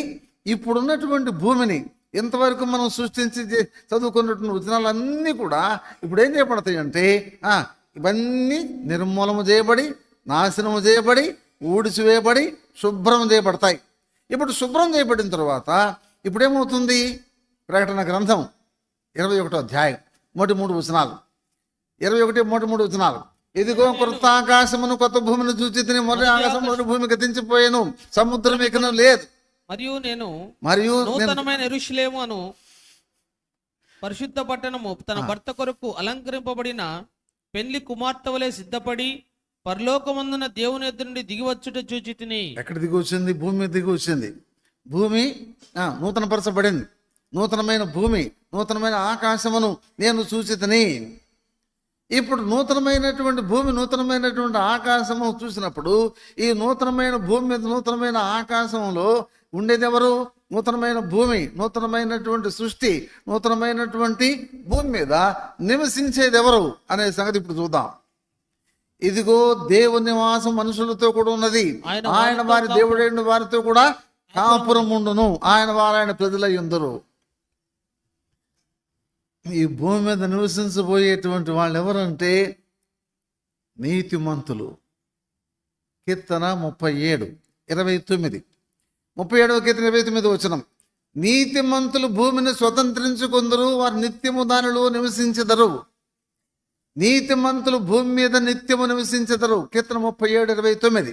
ఇప్పుడున్నటువంటి భూమిని ఇంతవరకు మనం సృష్టించి చదువుకున్నటువంటి వచనాలన్నీ కూడా ఇప్పుడు ఏం చేయబడతాయి అంటే ఇవన్నీ నిర్మూలన చేయబడి నాశనం చేయబడి ఊడిచివేయబడి శుభ్రం చేయబడతాయి. ఇప్పుడు శుభ్రం చేయబడిన తర్వాత ఇప్పుడేమవుతుంది? ప్రకటన గ్రంథం 21వ అధ్యాయం 3 వచనాలు, 21 3 వచనాలు. ఇదిగో కొత్త ఆకాశమును కొత్త భూమిని చూచితిని, మొదటి ఆకాశం మొదటి భూమి గతించిపోయాను, సముద్రం ఇకను లేదు. మరియు నూతనమైన యెరూషలేము అను పరిశుద్ధ పట్టణము తన భర్త కొరకు అలంకరింపబడిన పెళ్లి కుమార్తె వలె సిద్ధపడి పరలోకమందున దేవుని ఎదురు నుండి దిగివచ్చుట చూచితిని. ఎక్కడ దిగి వచ్చింది? భూమి మీద దిగి వచ్చింది. భూమి నూతనపరచబడింది. నూతనమైన భూమి, నూతనమైన ఆకాశమును నేను చూచితిని. ఇప్పుడు నూతనమైనటువంటి భూమి, నూతనమైనటువంటి ఆకాశము చూసినప్పుడు ఈ నూతనమైన భూమి మీద, నూతనమైన ఆకాశంలో ఉండేది ఎవరు? నూతనమైన భూమి, నూతనమైనటువంటి సృష్టి, నూతనమైనటువంటి భూమి మీద నివసించేది ఎవరు అనే సంగతి ఇప్పుడు చూద్దాం. ఇదిగో దేవుని నివాసం మనుషులతో కూడా ఉన్నది, ఆయన వారి దేవుడైన వారితో కూడా కాపురం ఉండును, ఆయన వారైన ప్రజలై ఉందరు. ఈ భూమి మీద నివసించబోయేటువంటి వాళ్ళు ఎవరంటే నీతిమంతులు. కీర్తన 37:29, 37వ కీర్తన 29 వచనం. నీతిమంతులు భూమిని స్వతంత్రించుకొందరు, వారు నిత్యము దానిలో నివసించెదరు. నీతిమంతులు భూమి మీద నిత్యము నివసించెదరు. కీర్తన 37:29.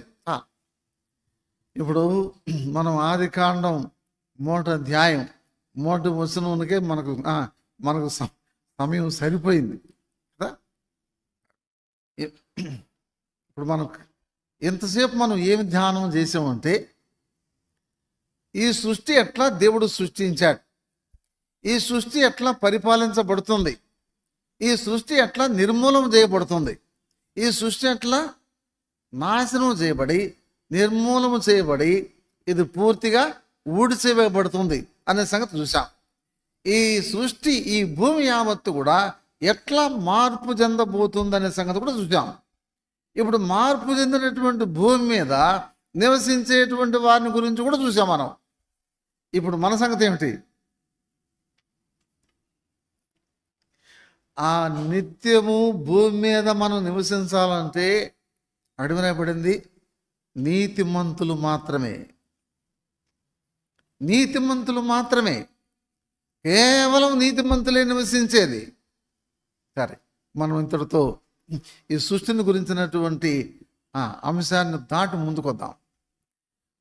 ఇప్పుడు మనం ఆది కాండం 3వ అధ్యాయం 3వ వచనంకే మనకు సమయం సరిపోయింది కదా. ఇప్పుడు ఎంతసేపు మనం ఏమి ధ్యానం చేసామంటే, ఈ సృష్టి ఎట్లా దేవుడు సృష్టించాడు, ఈ సృష్టి ఎట్లా పరిపాలించబడుతుంది, ఈ సృష్టి ఎట్లా నిర్మూలన చేయబడుతుంది, ఈ సృష్టి ఎట్లా నాశనం చేయబడి నిర్మూలన చేయబడి ఇది పూర్తిగా ఊడిచేయబడుతుంది అనే సంగతి చూసాం. ఈ సృష్టి, ఈ భూమి యావత్తు కూడా ఎట్లా మార్పు చెందబోతుంది అనే సంగతి కూడా చూసాం. ఇప్పుడు మార్పు చెందినటువంటి భూమి మీద నివసించేటువంటి వారిని గురించి కూడా చూసాం మనం. ఇప్పుడు మన సంగతి ఏమిటి? ఆ నిత్యము భూమి మీద మనం నివసించాలంటే అడుగునపడింది నీతిమంతులు మాత్రమే. నీతిమంతులు మాత్రమే, కేవలం నీతిమంతులే నివసించేది. సరే, మనం ఇంతటితో ఈ సృష్టిని గురించినటువంటి అంశాన్ని దాటి ముందుకొద్దాం.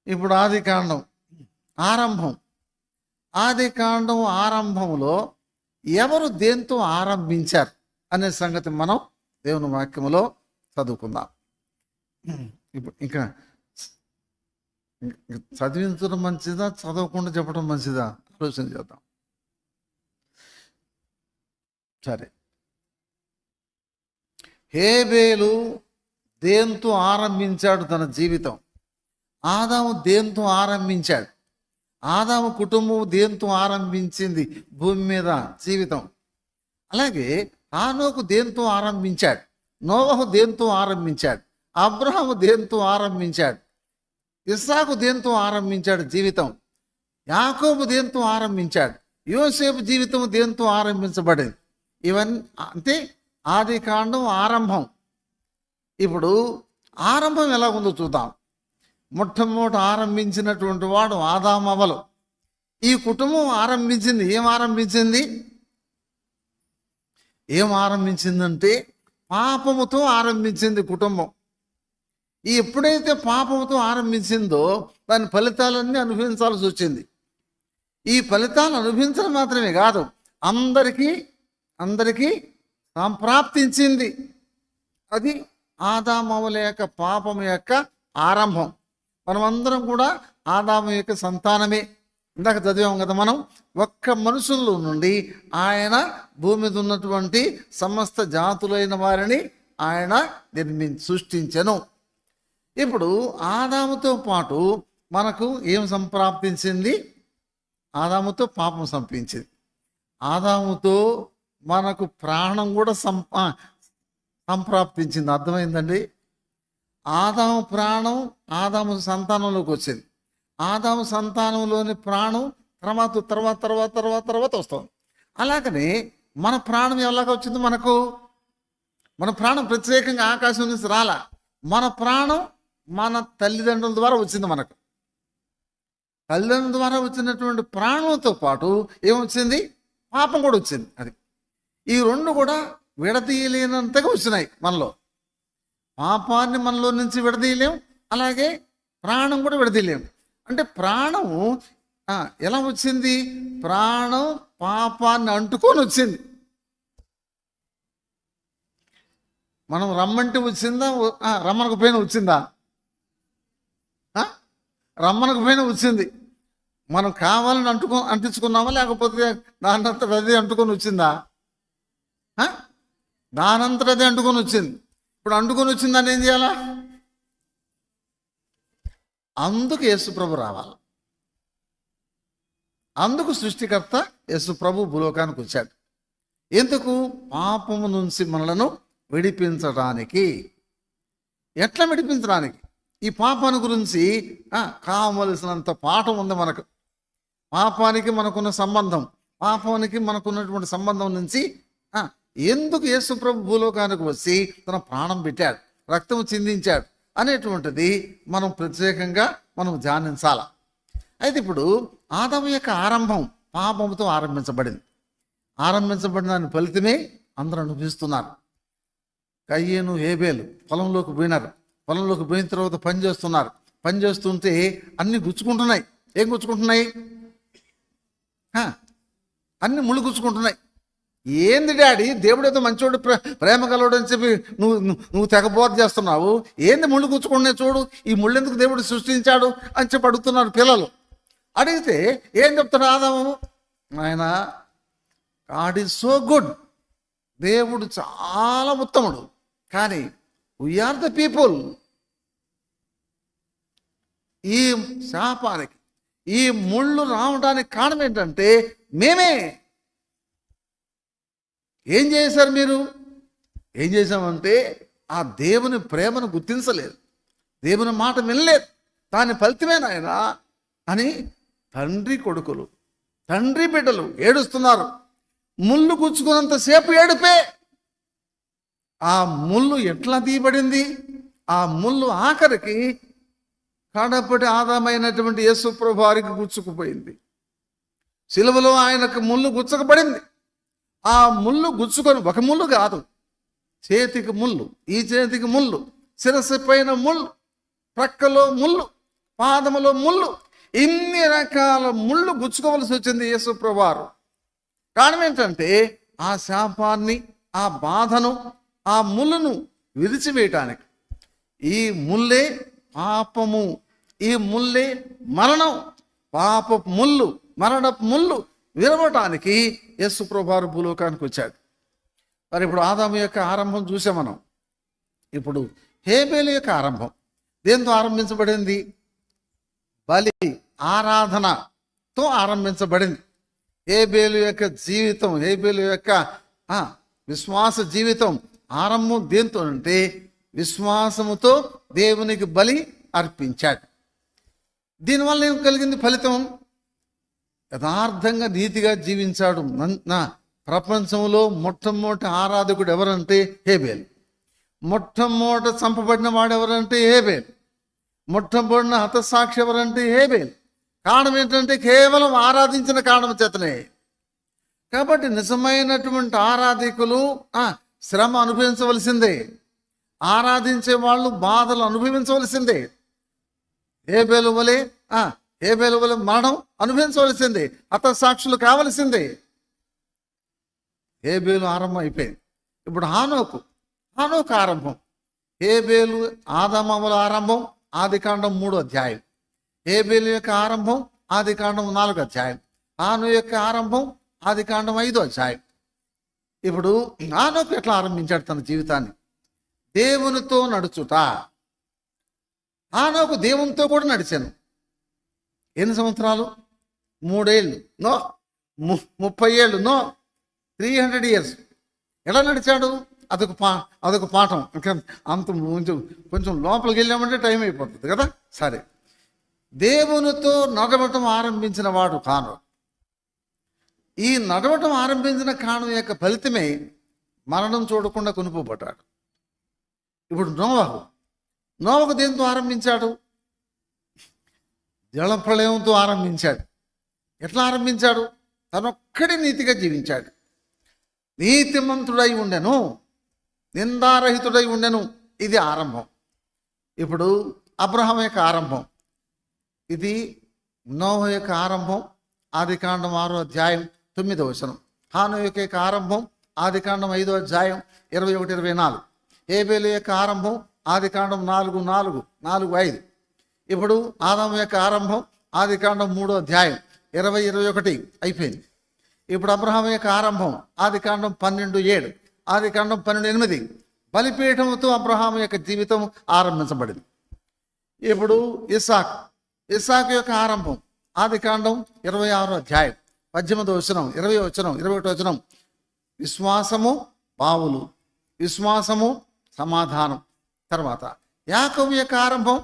ఇప్పుడు ఆది కాండం ఆరంభంలో ఎవరు దేంతో ఆరంభించారు అనే సంగతి మనం దేవుని వాక్యములో చదువుకుందాం. ఇప్పుడు ఇంకా చదివించడం మంచిదా, చదవకుండా చెప్పడం మంచిదా ఆలోచన చేద్దాం. సరే, హేబేలు దేంతో ఆరంభించాడు తన జీవితం? ఆదాము దేంతో ఆరంభించాడు? ఆదాము కుటుంబం దేంతో ఆరంభించింది భూమి మీద జీవితం? అలాగే హానోకు దేంతో ఆరంభించాడు? నోవహు దేంతో ఆరంభించాడు? అబ్రహాము దేంతో ఆరంభించాడు? ఇస్సాకు దేంతో ఆరంభించాడు జీవితం? యాకోబు దేంతో ఆరంభించాడు? యోసేపు జీవితం దేంతో ఆరంభించబడింది? ఇవన్నీ అంటే ఆది కాండం ఆరంభం. ఇప్పుడు ఆరంభం ఎలా ఉందో చూద్దాం. మొట్టమొదట ఆరంభించినటువంటి వాడు ఆదాము అవ్వలు. ఈ కుటుంబం ఆరంభించింది ఏం ఆరంభించిందంటే పాపముతో ఆరంభించింది కుటుంబం. ఎప్పుడైతే పాపముతో ఆరంభించిందో దాని ఫలితాలన్నీ అనుభవించాల్సి వచ్చింది. ఈ ఫలితాలు అనుభవించడం మాత్రమే కాదు, అందరికీ సంప్రాప్తించింది. అది ఆదామవల యొక్క పాపం యొక్క ఆరంభం. మనమందరం కూడా ఆదాము యొక్క సంతానమే. ఇందాక చదివాం కదా మనం, ఒక్క మనుషుల నుండి ఆయన భూమి మీద ఉన్నటువంటి సమస్త జాతులైన వారిని ఆయన సృష్టించెను. ఇప్పుడు ఆదాముతో పాటు మనకు ఏం సంప్రాప్తించింది? ఆదాముతో పాపం సంపించింది. ఆదాముతో మనకు ప్రాణం కూడా సంప్రాప్తించింది. అర్థమైందండి? ఆదాము ప్రాణం ఆదాము సంతానంలోకి వచ్చింది. ఆదాము సంతానంలోని ప్రాణం తర్వాత వస్తుంది. అలాగనే మన ప్రాణం ఎలాగ వచ్చింది? మన ప్రాణం ప్రత్యేకంగా ఆకాశం నుంచి రాలా. మన ప్రాణం మన తల్లిదండ్రుల ద్వారా వచ్చింది. మనకు తల్లిదండ్రుల ద్వారా వచ్చినటువంటి ప్రాణంతో పాటు ఏమొచ్చింది? పాపం కూడా వచ్చింది. అది ఈ రెండు కూడా విడదీయలేనంతగా వచ్చినాయి మనలో. పాపాన్ని మనలో నుంచి విడదీయలేం, అలాగే ప్రాణం కూడా విడదీయలేం. అంటే ప్రాణం ఎలా వచ్చింది? ప్రాణం పాపాన్ని అంటుకొని వచ్చింది. మనం రమ్మంటే వచ్చిందా? రమ్మనకు పైన వచ్చిందా? రమ్మనకు పైన వచ్చింది. మనం కావాలని అంటించుకున్నామా, లేకపోతే దానంతట అదే అంటుకొని వచ్చిందా? దానంతట అదే అంటుకొని వచ్చింది. ఇప్పుడు అంటుకొని వచ్చిందని ఏం చేయాలా? అందుకు యేసుప్రభు రావాలి. అందుకు సృష్టికర్త యేసుప్రభు భూలోకానికి వచ్చాడు. ఎందుకు? పాపము నుంచి మనలను విడిపించడానికి. ఎట్లా విడిపించడానికి? ఈ పాపాన్ని గురించి కావలసినంత పాఠం ఉంది మనకు. పాపానికి మనకున్న సంబంధం, పాపానికి మనకున్నటువంటి సంబంధం నుంచి ఎందుకు యేసుప్రభు భూలోకానికి వచ్చి తన ప్రాణం పెట్టాడు, రక్తం చిందించాడు అనేటువంటిది మనం ప్రత్యేకంగా మనం ధ్యానించాల. అయితే ఇప్పుడు ఆదాము యొక్క ఆరంభం పాపంతో ఆరంభించబడింది. ఆరంభించబడిన దాని ఫలితమే అందరూ అనుభవిస్తున్నారు. కయ్యేను హేబేలు పొలంలోకి పోయినారు. పొలంలోకి పోయిన తర్వాత పని చేస్తున్నారు. పని చేస్తుంటే అన్నీ గుచ్చుకుంటున్నాయి. ఏం గుచ్చుకుంటున్నాయి? అన్ని ముళ్ళు గుచ్చుకుంటున్నాయి. ఏంది డాడీ, దేవుడు ఏదో మంచోడు ప్రేమ కలవడు అని చెప్పి నువ్వు తెగబోధ చేస్తున్నావు, ఏంది ముళ్ళు గుచ్చుకుంటున్నాయి చూడు, ఈ ముళ్ళు ఎందుకు దేవుడు సృష్టించాడు అని చెప్పి అడుగుతున్నారు పిల్లలు. అడిగితే ఏం చెప్తాడు ఆదాము? ఆయన గాడ్ ఈజ్ సో గుడ్, దేవుడు చాలా ఉత్తముడు, కానీ వీఆర్ ద పీపుల్. ఈ శాపానికి, ఈ ముళ్ళు రావడానికి కారణం ఏంటంటే మేమే. ఏం చేశారు మీరు? ఏం చేశామంటే ఆ దేవుని ప్రేమను గుర్తించలేదు, దేవుని మాట వినలేదు. దాని ఫలితమే నాయన అని తండ్రి కొడుకులు, తండ్రి బిడ్డలు ఏడుస్తున్నారు. ముళ్ళు గుచ్చుకున్నంతసేపు ఏడుపే. ఆ ముళ్ళు ఎట్లా తీయబడింది? ఆ ముళ్ళు ఆఖరికి కడపటి ఆదామైనటువంటి యేసుప్రభు వారికి గుచ్చుకుపోయింది. సిలువలో ఆయనకు ముళ్ళు గుచ్చకబడింది. ఆ ముళ్ళు గుచ్చుకొని, ఒక ముళ్ళు కాదు, చేతికి ముళ్ళు, ఈ చేతికి ముళ్ళు, శిరస్సు పైన ముళ్ళు, ప్రక్కలో ముళ్ళు, పాదములో ముళ్ళు, ఇన్ని రకాల ముళ్ళు గుచ్చుకోవలసి వచ్చింది యేసుప్రభు వారు. కారణం ఏంటంటే ఆ శాపాన్ని, ఆ బాధను, ఆ ముళ్ళను విరిచివేయటానికి. ఈ ముల్లే పాపము, ఈ ముల్లే మరణం. పాప ముళ్ళు, మరణపు ముళ్ళు విరవటానికి యేసుప్రభు వారు భూలోకానికి వచ్చాడు. మరి ఇప్పుడు ఆదాము యొక్క ఆరంభం చూసాం మనం. ఇప్పుడు హేబేలు యొక్క ఆరంభం దేంతో ఆరంభించబడింది? బలి ఆరాధనతో ఆరంభించబడింది. హేబేలు యొక్క జీవితం, హేబేలు యొక్క విశ్వాస జీవితం ఆరంభం దేంతో అంటే విశ్వాసముతో దేవునికి బలి అర్పించాడు. దీనివల్ల ఏం కలిగింది ఫలితం? యథార్థంగా నీతిగా జీవించాడు. నా ప్రపంచంలో మొట్టమొదటి ఆరాధకుడు ఎవరంటే హేబేలు. మొట్టమొదట చంపబడిన వాడు ఎవరంటే హేబేలు. మొట్టమొదటిన హతసాక్షి ఎవరంటే హేబేలు. కారణం ఏంటంటే కేవలం ఆరాధించిన కారణం చేతనే. కాబట్టి నిజమైనటువంటి ఆరాధికులు శ్రమ అనుభవించవలసిందే, ఆరాధించే వాళ్ళు బాధలు అనుభవించవలసిందే. హేబేలు వలె మరణం అనుభవించవలసిందే, హతసాక్షులు కావలసిందే. హేబేలు ఆరంభం అయిపోయింది. ఇప్పుడు హానోకు ఆరంభం. హేబేలు ఆదామముల ఆరంభం ఆదికాండం 3వ అధ్యాయం. హేబేలు యొక్క ఆరంభం ఆదికాండం 4వ అధ్యాయం. హాను యొక్క ఆరంభం ఆదికాండం 5వ అధ్యాయం. ఇప్పుడు హానోకు ఎట్లా ఆరంభించాడు తన జీవితాన్ని? దేవునితో నడుచుట. హానోకు దేవునితో కూడా నడిచాను. ఎన్ని సంవత్సరాలు? 3 ఏళ్ళు నో, 30 ఏళ్ళు నో, 300 years. ఎలా నడిచాడు? అదొక పాఠం. ఇంకా అంత కొంచెం లోపలికి వెళ్ళామంటే టైం అయిపోతుంది కదా. సరే, దేవునితో నడవటం ఆరంభించిన వాడు కాను. ఈ నడవటం ఆరంభించిన కాను యొక్క ఫలితమే మరణం చూడకుండా కొనుక్కోబడ్డాడు. ఇప్పుడు నోవహు దేంతో ఆరంభించాడు? జలప్రళయంతో ఆరంభించాడు. ఎట్లా ఆరంభించాడు? తనొక్కడి నీతిగా జీవించాడు. నీతిమంతుడై ఉండెను, నిందారహితుడై ఉండెను. ఇది ఆరంభం. ఇప్పుడు అబ్రహాం యొక్క ఆరంభం, ఇది నోవహు యొక్క ఆరంభం. ఆదికాండం 6వ అధ్యాయం 9వ వచనం. హానోకు యొక్క ఆరంభం ఆదికాండం 5వ అధ్యాయం 21, 24. హేబేలు యొక్క ఆరంభం ఆదికాండం 4:4-5. ఇప్పుడు ఆదాము యొక్క ఆరంభం ఆదికాండం 3వ అధ్యాయం 20, 21 అయిపోయింది. ఇప్పుడు అబ్రహాం యొక్క ఆరంభం ఆదికాండం 12:7, ఆదికాండం 12:8. బలిపీఠముతో అబ్రహాం యొక్క జీవితం ఆరంభించబడింది. ఇప్పుడు ఇస్సాకు యొక్క ఆరంభం ఆదికాండం 26వ అధ్యాయం 18వ వచనం, 20వ వచనం, 21వ వచనం. విశ్వాసము బావులు, విశ్వాసము సమాధానం. తర్వాత యాకోబు యొక్క ఆరంభం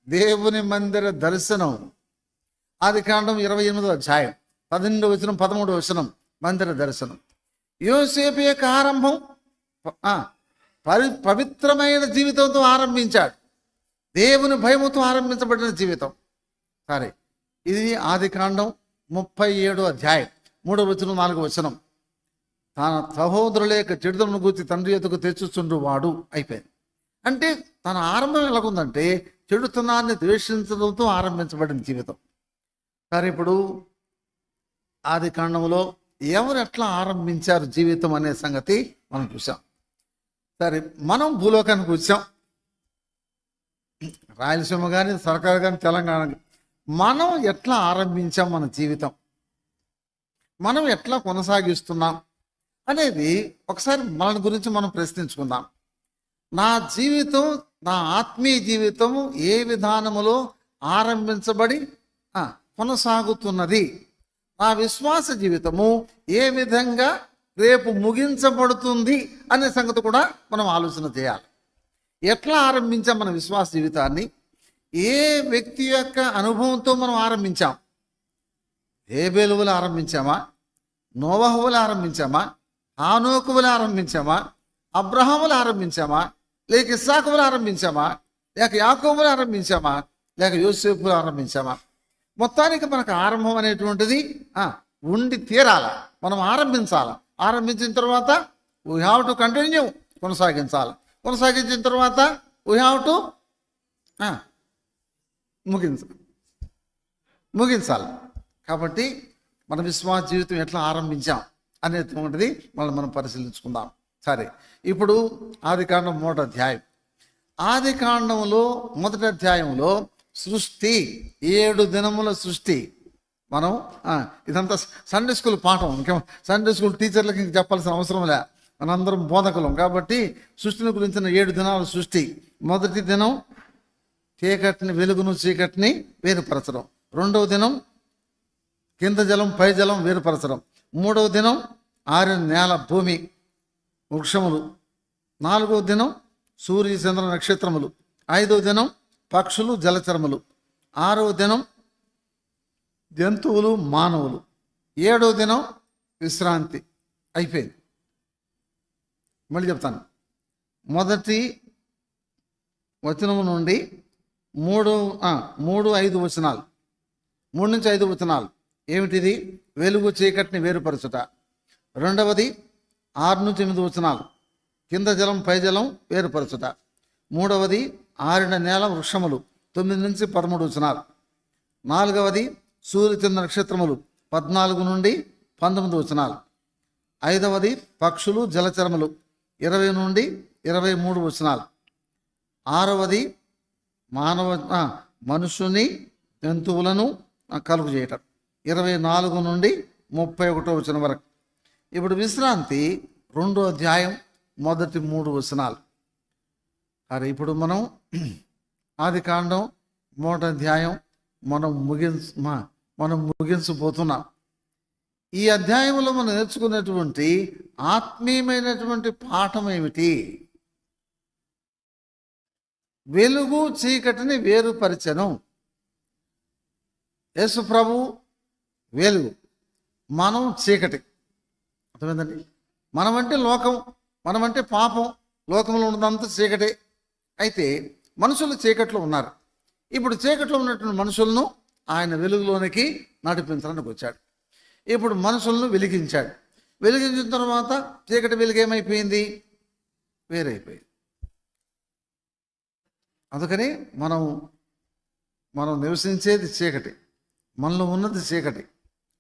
దేవుని మందిర దర్శనం ఆదికాండం 28వ అధ్యాయం 12వ వచనం, 13వ వచనం. మందిర దర్శనం. యోసేపు యొక్క ఆరంభం పవిత్రమైన జీవితంతో ఆరంభించాడు. దేవుని భయముతో ఆరంభించబడిన జీవితం. సరే, ఇది ఆదికాండం 37వ అధ్యాయం 3వ వచనం, 4వ వచనం. తన సహోదరుల యొక్క చెడుదలను గురించి తండ్రి ఎదుగు తెచ్చుచుండు వాడు అయిపోయింది. అంటే తన ఆరంభం ఎలాగుందంటే చెడుతనాన్ని ద్వేషించడంతో ఆరంభించబడిన జీవితం. సరే, ఇప్పుడు ఆదికాండంలో ఎవరు ఎట్లా ఆరంభించారు జీవితం అనే సంగతి మనం చూసాం. సరే, మనం భూలోకానికి వచ్చాం. రాయలసీమ కానీ, సర్కారు కానీ, తెలంగాణ కానీ, మనం ఎట్లా ఆరంభించాం మన జీవితం, మనం ఎట్లా కొనసాగిస్తున్నాం అనేది ఒకసారి మన గురించి మనం ప్రశ్నించుకుందాం. నా జీవితం, నా ఆత్మీయ జీవితము ఏ విధానములో ఆరంభించబడి కొనసాగుతున్నది, నా విశ్వాస జీవితము ఏ విధంగా రేపు ముగించబడుతుంది అనే సంగతి కూడా మనం ఆలోచన చేయాలి. ఎట్లా ఆరంభించాం మన విశ్వాస జీవితాన్ని, ఏ వ్యక్తి యొక్క అనుభవంతో మనం ఆరంభించాం? హేబేలు వలె ఆరంభించామా? నోవహు వలె ఆరంభించామా? హానోకు వలె ఆరంభించామా? అబ్రహాము వలె ఆరంభించామా? లేక ఇస్సాకు వలె ఆరంభించామా? లేక యాకోబు వలె ఆరంభించామా? లేక యోసేపు వలె ఆరంభించామా? మొత్తానికి మనకు ఆరంభం అనేటువంటిది ఉండి తీరాల. మనం ఆరంభించాలి. ఆరంభించిన తర్వాత వీ హ్యావ్ టు కంటిన్యూ, కొనసాగించాలి. కొనసాగించిన తర్వాత వీ హ్యావ్ టు ముగించాలి. కాబట్టి మన విశ్వాస జీవితం ఎట్లా ఆరంభించాం అనేటువంటిది మనం పరిశీలించుకుందాం. సరే, ఇప్పుడు ఆదికాండం 3వ అధ్యాయం. ఆదికాండంలో 1వ అధ్యాయంలో సృష్టి, 7 దినముల సృష్టి. మనం ఇదంతా సండే స్కూల్ పాఠం. ఇంకా సండే స్కూల్ టీచర్లకి ఇంక చెప్పాల్సిన అవసరం లే, మనందరం బోధకులం కాబట్టి సృష్టిని గురించిన 7 దినాల సృష్టి. మొదటి దినం చీకటిని, వెలుగును చీకటిని వేరుపరచడం. 2వ దినం కింద జలం పై జలం వేరుపరచడం. 3వ దినం ఆరిన నేల, భూమి, వృక్షములు. 4వ దినం సూర్య చంద్ర నక్షత్రములు. 5వ దినం పక్షులు, జలచరములు. 6వ దినం జంతువులు, మానవులు. 7వ దినం విశ్రాంతి. అయిపోయింది. మళ్ళీ చెప్తాను. మొదటి వచనం నుండి 3-5 వచనాలు, 3 నుంచి 5 వచనాలు ఏమిటిది? వెలుగు చీకటిని వేరుపరచుట. 2వది 6 నుంచి 8 వచనాలు, కింద జలం పై జలం వేరుపరచుట. 3వది ఆరిన నేల, వృక్షములు, 9 నుంచి 13 వచనాలు. 4వది సూర్యచంద్ర నక్షత్రములు, 14 నుండి 19 వచనాలు. 5వది పక్షులు, జలచరములు, 20 నుండి 23 వచనాలు. 6వది మనుషుని, జంతువులను కలుగు చేయటం, 24 నుండి 31 వచనం వరకు. ఇప్పుడు విశ్రాంతి 2వ అధ్యాయం మొదటి 3 వచనాలు. అరే, ఇప్పుడు మనం ఆదికాండం 3వ అధ్యాయం మనం ముగించబోతున్నాం. ఈ అధ్యాయంలో మనం నేర్చుకున్నటువంటి ఆత్మీయమైనటువంటి పాఠం ఏమిటి? వెలుగు చీకటిని వేరుపరిచెను. యేసు ప్రభు వెలుగు, మనం చీకటి. అర్థమైందండి? మనమంటే లోకం, మనమంటే పాపం, లోకంలో ఉన్నదంతా చీకటి. అయితే మనుషులు చీకట్లో ఉన్నారు. ఇప్పుడు చీకట్లో ఉన్నటువంటి మనుషులను ఆయన వెలుగులోనికి నడిపించడానికి వచ్చాడు. ఇప్పుడు మనుషులను వెలిగించాడు. వెలిగించిన తర్వాత చీకటి వెలుగు ఏమైపోయింది? వేరైపోయింది. అందుకని మనం నివసించేది చీకటి, మనలో ఉన్నది చీకటి,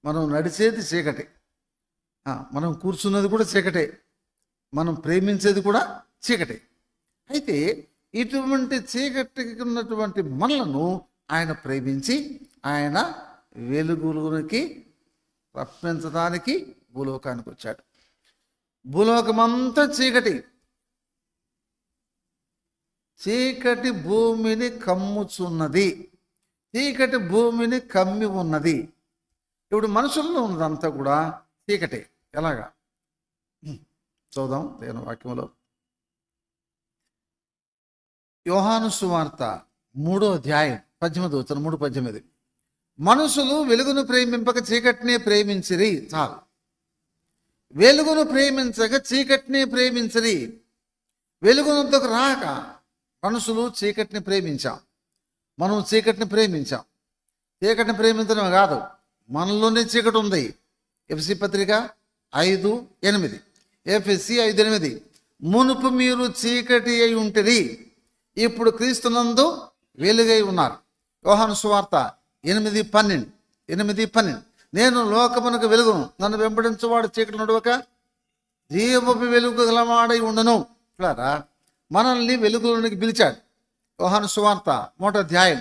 మనం నడిచేది చీకటి, మనం కూర్చున్నది కూడా చీకటే, మనం ప్రేమించేది కూడా చీకటి. అయితే ఇటువంటి చీకటికి ఉన్నటువంటి మనలను ఆయన ప్రేమించి ఆయన వెలుగులోనికి రప్పించడానికి భూలోకానికి వచ్చాడు. భూలోకమంతా చీకటి, చీకటి భూమిని కమ్ముచున్నది, చీకటి భూమిని కమ్మి ఉన్నది. ఇప్పుడు మనుషుల్లో ఉన్నదంతా కూడా చీకటే. ఎలాగా చూద్దాం దేవుని వాక్యంలో. యోహాను సువార్త 3వ అధ్యాయం 18 వచనం, 3:18. మనుషులు వెలుగును ప్రేమింపక చీకటినే ప్రేమించిరి. చాలు. వెలుగును ప్రేమించక చీకటిని ప్రేమించిరి. వెలుగునంతకు రాక మనుషులు చీకటిని ప్రేమించాం. మనం చీకటిని ప్రేమించాం. చీకటిని ప్రేమించడం కాదు, మనలోనే చీకటి ఉంది. ఎఫ్ఎస్సి పత్రిక 5:8. ఎఫ్ఎస్సి 5:8. మునుపు మీరు చీకటి అయి ఉంటిరి, ఇప్పుడు క్రీస్తునందు వెలుగై ఉన్నారు. యోహాను సువార్త 8:12. నేను లోకమునకు వెలుగును, నన్ను వెంబడించువాడు చీకటి నడవక జీవపు వెలుగు గలవాడై ఉండను. ఇట్లారా మనల్ని వెలుగులోనికి పిలిచాడు. యోహాను సువార్త 1వ అధ్యాయం,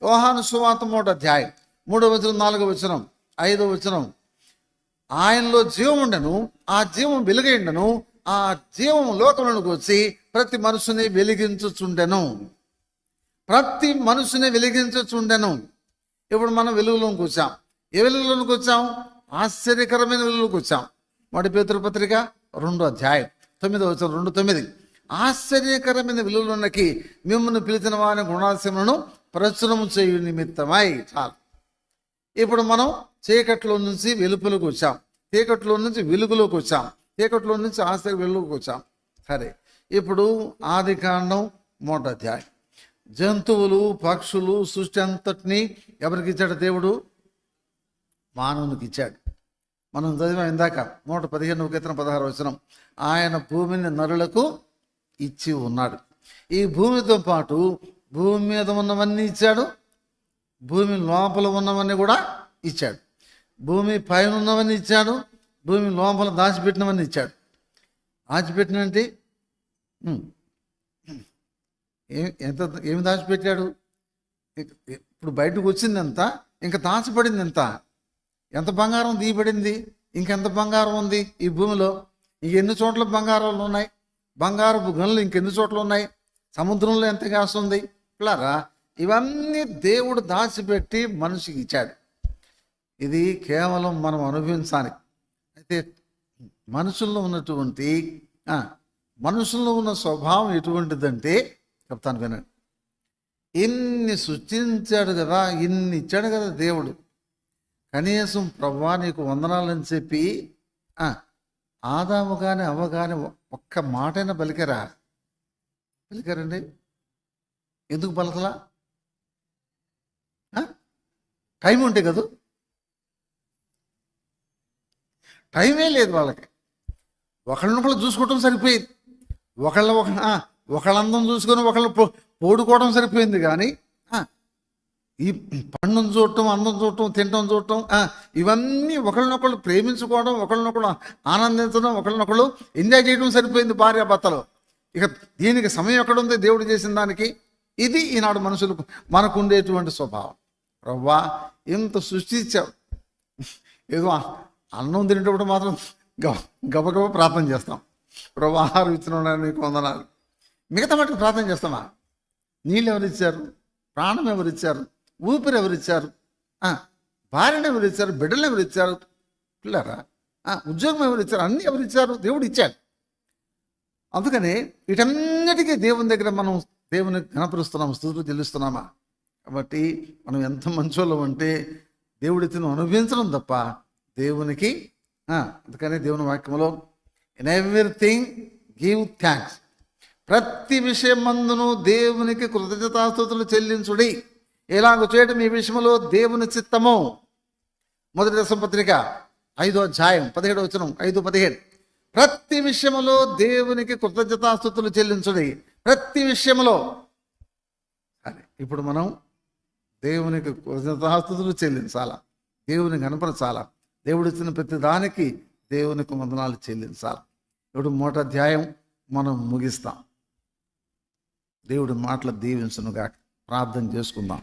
యోహాను సువార్త 1వ అధ్యాయం 3వ వచనం, 4వ వచనం, 5వ వచనం. ఆయనలో జీవం ఉండెను, ఆ జీవం వెలుగై ఉండెను, ఆ జీవం లోకములకు వచ్చి ప్రతి మనుషుని వెలిగించుచుండెను. ప్రతి మనుషుని వెలిగించుచుండెను. ఇప్పుడు మనం వెలుగులోకి వచ్చాం. ఏ వెలుగులోకి వచ్చాం? ఆశ్చర్యకరమైన వెలుగులోకి వచ్చాం. 1 పేతురు పత్రిక 2వ అధ్యాయం 9వ వచనం, 2:9. ఆశ్చర్యకరమైన వెలుగులోనికి మిమ్మల్ని పిలిచిన వారి గుణాశములను ప్రచురము చేయు నిమిత్తమై. చాలు. ఇప్పుడు మనం చీకట్లో నుంచి వెలుపులోకి వచ్చాం, చీకట్లో నుంచి వెలుగులోకి వచ్చాం, చీకట్లో నుంచి ఆశ్చర్య వెలుగులోకి వచ్చాం. సరే, ఇప్పుడు ఆదికాండం 1వ అధ్యాయం. జంతువులు, పక్షులు, సృష్టి అంతటినీ ఎవరికి ఇచ్చాడు? దేవుడు మానవునికి ఇచ్చాడు. మనం చదివాం ఇందాక 115 కీర్తన 16వ వచనం. ఆయన భూమిని నరులకు ఇచ్చి ఉన్నాడు. ఈ భూమితో పాటు భూమి మీద ఉన్నవన్నీ ఇచ్చాడు, భూమి లోపల ఉన్నవన్నీ కూడా ఇచ్చాడు. భూమి పైన ఉన్నవన్నీ ఇచ్చాడు, భూమి లోపల దాచిపెట్టినవన్నీ ఇచ్చాడు. దాచిపెట్టినంటే ఏమి దాచిపెట్టాడు? ఇప్పుడు బయటకు వచ్చింది ఎంత, ఇంకా దాచబడింది ఎంత? ఎంత బంగారం తీయబడింది, ఇంకెంత బంగారం ఉంది ఈ భూమిలో? ఇంకెన్ని చోట్ల బంగారాలు ఉన్నాయి? బంగారపు గనులు ఇంకెన్ని చోట్ల ఉన్నాయి? సముద్రంలో ఎంత గ్యాస్ ఉంది? ఇట్లారా ఇవన్నీ దేవుడు దాచిపెట్టి మనిషికి ఇచ్చాడు. ఇది కేవలం మనం అనుభవించాలి. అయితే మనుషుల్లో ఉన్నటువంటి మనుషుల్లో ఉన్న స్వభావం ఎటువంటిదంటే చెప్తాను వినండి. ఇన్ని సృష్టించాడు కదా, ఇన్ని ఇచ్చాడు కదా దేవుడు, కనీసం ప్రభువా నీకు వందనాలని చెప్పి ఆదాము కానీ అవ్వ కానీ ఒక్క మాటైనా పలికారండి? ఎందుకు పలకలా? టైం ఉంటే కదా, టైమే లేదు వాళ్ళకి. ఒకళ్ళనొకళ్ళు చూసుకోవటం సరిపోయింది, ఒకళ్ళందం చూసుకొని ఒకళ్ళు పోడుకోవడం సరిపోయింది. కానీ ఈ పండును చూడటం, అందం చూడటం, తినటం చూడటం, ఇవన్నీ ఒకళ్ళనొకళ్ళు ప్రేమించుకోవడం, ఒకళ్ళనొకళ్ళు ఆనందించడం, ఒకళ్ళనొకళ్ళు ఎంజాయ్ చేయడం సరిపోయింది భార్యాభర్తలు. ఇక దీనికి సమయం ఎక్కడుంది దేవుడు చేసిన దానికి? ఇది ఈనాడు మనుషులకు మనకు ఉండేటువంటి స్వభావం. రవ్వా ఇంత సృష్టించావు, ఏదో అన్నం తినేటప్పుడు మాత్రం గబగబ ప్రార్థన చేస్తాం, ప్రభు ఆహారం ఇచ్చిన నీకు వందనాలు. మిగతా మటుకు ప్రార్థన చేస్తామా? నీళ్ళు ఎవరిచ్చారు? ప్రాణం ఎవరిచ్చారు? ఊపిరి ఎవరిచ్చారు? భార్యను ఎవరిచ్చారు? బిడ్డలు ఎవరిచ్చారు? పిల్లరా ఉద్యోగం ఎవరిచ్చారు? అన్నీ ఎవరిచ్చారు? దేవుడు ఇచ్చాడు. అందుకని వీటన్నిటికీ దేవుని దగ్గర మనం దేవుని కనపరుస్తున్నాము, స్తుతులు చెల్లిస్తున్నామా? కాబట్టి మనం ఎంత మంచోళ్ళం అంటే దేవుడిని అనుభవించడం తప్ప దేవునికి అందుకని దేవుని వాక్యంలో ఇన్ ఎవ్రీథింగ్ గివ్ థ్యాంక్స్, ప్రతి విషయమందును దేవునికి కృతజ్ఞతాస్తుతులు చెల్లించుడి, ఇలాగ చేయడం ఈ విషయంలో దేవుని చిత్తము. మొదటి దశపత్రిక 5వ అధ్యాయం 17వ వచనం, 5:17. ప్రతి విషయంలో దేవునికి కృతజ్ఞతాస్తుతులు చెల్లించుడి, ప్రతి విషయంలో. సరే, ఇప్పుడు మనం దేవునికి కృతజ్ఞతాస్తుతులు చెల్లించాలా, దేవుని కనపరచాలా, దేవుడు ఇచ్చిన ప్రతి దానికి దేవునికి వందనాలు చెల్లించాలి. ఇప్పుడు మొదటి అధ్యాయం మనం ముగిస్తాం. దేవుడి మాటలు దీవించునుగా. ప్రార్థన చేసుకుందాం.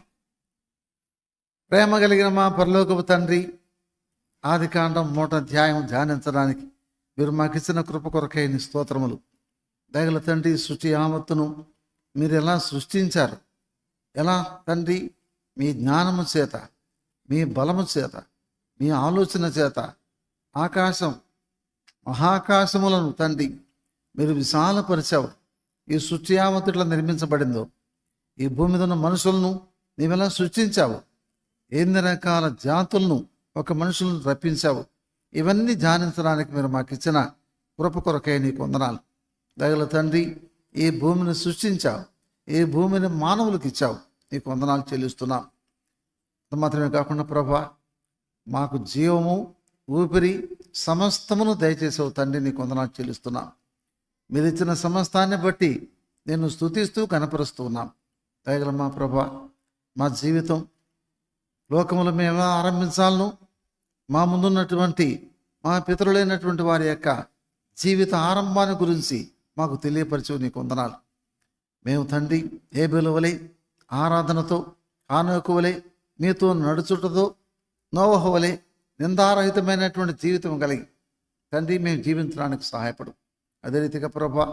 ప్రేమ కలిగిన మా పరలోకపు తండ్రి, ఆదికాండం మొదటి అధ్యాయం ధ్యానించడానికి మీరు మాకు ఇచ్చిన కృప కొరకై నీ స్తోత్రములు. దయగల తండ్రి, సృష్టి యావత్తును మీరు ఎలా సృష్టించారు, ఎలా తండ్రి మీ జ్ఞానము చేత, మీ బలము చేత, మీ ఆలోచన చేత ఆకాశం మహాకాశములను తండ్రి మీరు విశాలపరిచావు. ఈ సృష్టి యావత్తు ఇట్లా నిర్మించబడిందో, ఈ భూమి మీద ఉన్న మనుషులను నీవెలా సృష్టించావు, ఎన్ని రకాల జాతులను ఒక మనుషులను రప్పించావు. ఇవన్నీ ధ్యానించడానికి మీరు మాకు ఇచ్చిన కృప కొరకై నీకు వందనాలు. దయగల తండ్రి, ఈ భూమిని సృష్టించావు, ఈ భూమిని మానవులకు ఇచ్చావు, నీకు వందనాలు చెల్లిస్తున్నాం. మాత్రమే కాకుండా ప్రభా, మాకు జీవము, ఊపిరి, సమస్తమును దయచేసావు తండ్రి, నీకు వందనాలు చెల్లిస్తున్నాం. మీరు ఇచ్చిన సమస్తాన్ని బట్టి నేను స్తుతిస్తూ కనపరుస్తూ ఉన్నాం. దయగల మా ప్రభా, మా జీవితం లోకములో మేము ఎలా ఆరంభించాలను, మా ముందున్నటువంటి మా పితరులైనటువంటి వారి యొక్క జీవిత ఆరంభాన్ని గురించి మాకు తెలియపరచు, నీకు వందనాలు. మేము తండ్రి హేబెలు వలె ఆరాధనతో, హానోకు వలె మీతో నడుచుటతో, నోవహు వలె నిందారహితమైనటువంటి జీవితం కలిగి తండ్రి మేము జీవించడానికి సహాయపడు. అదే రీతిగా ప్రభా,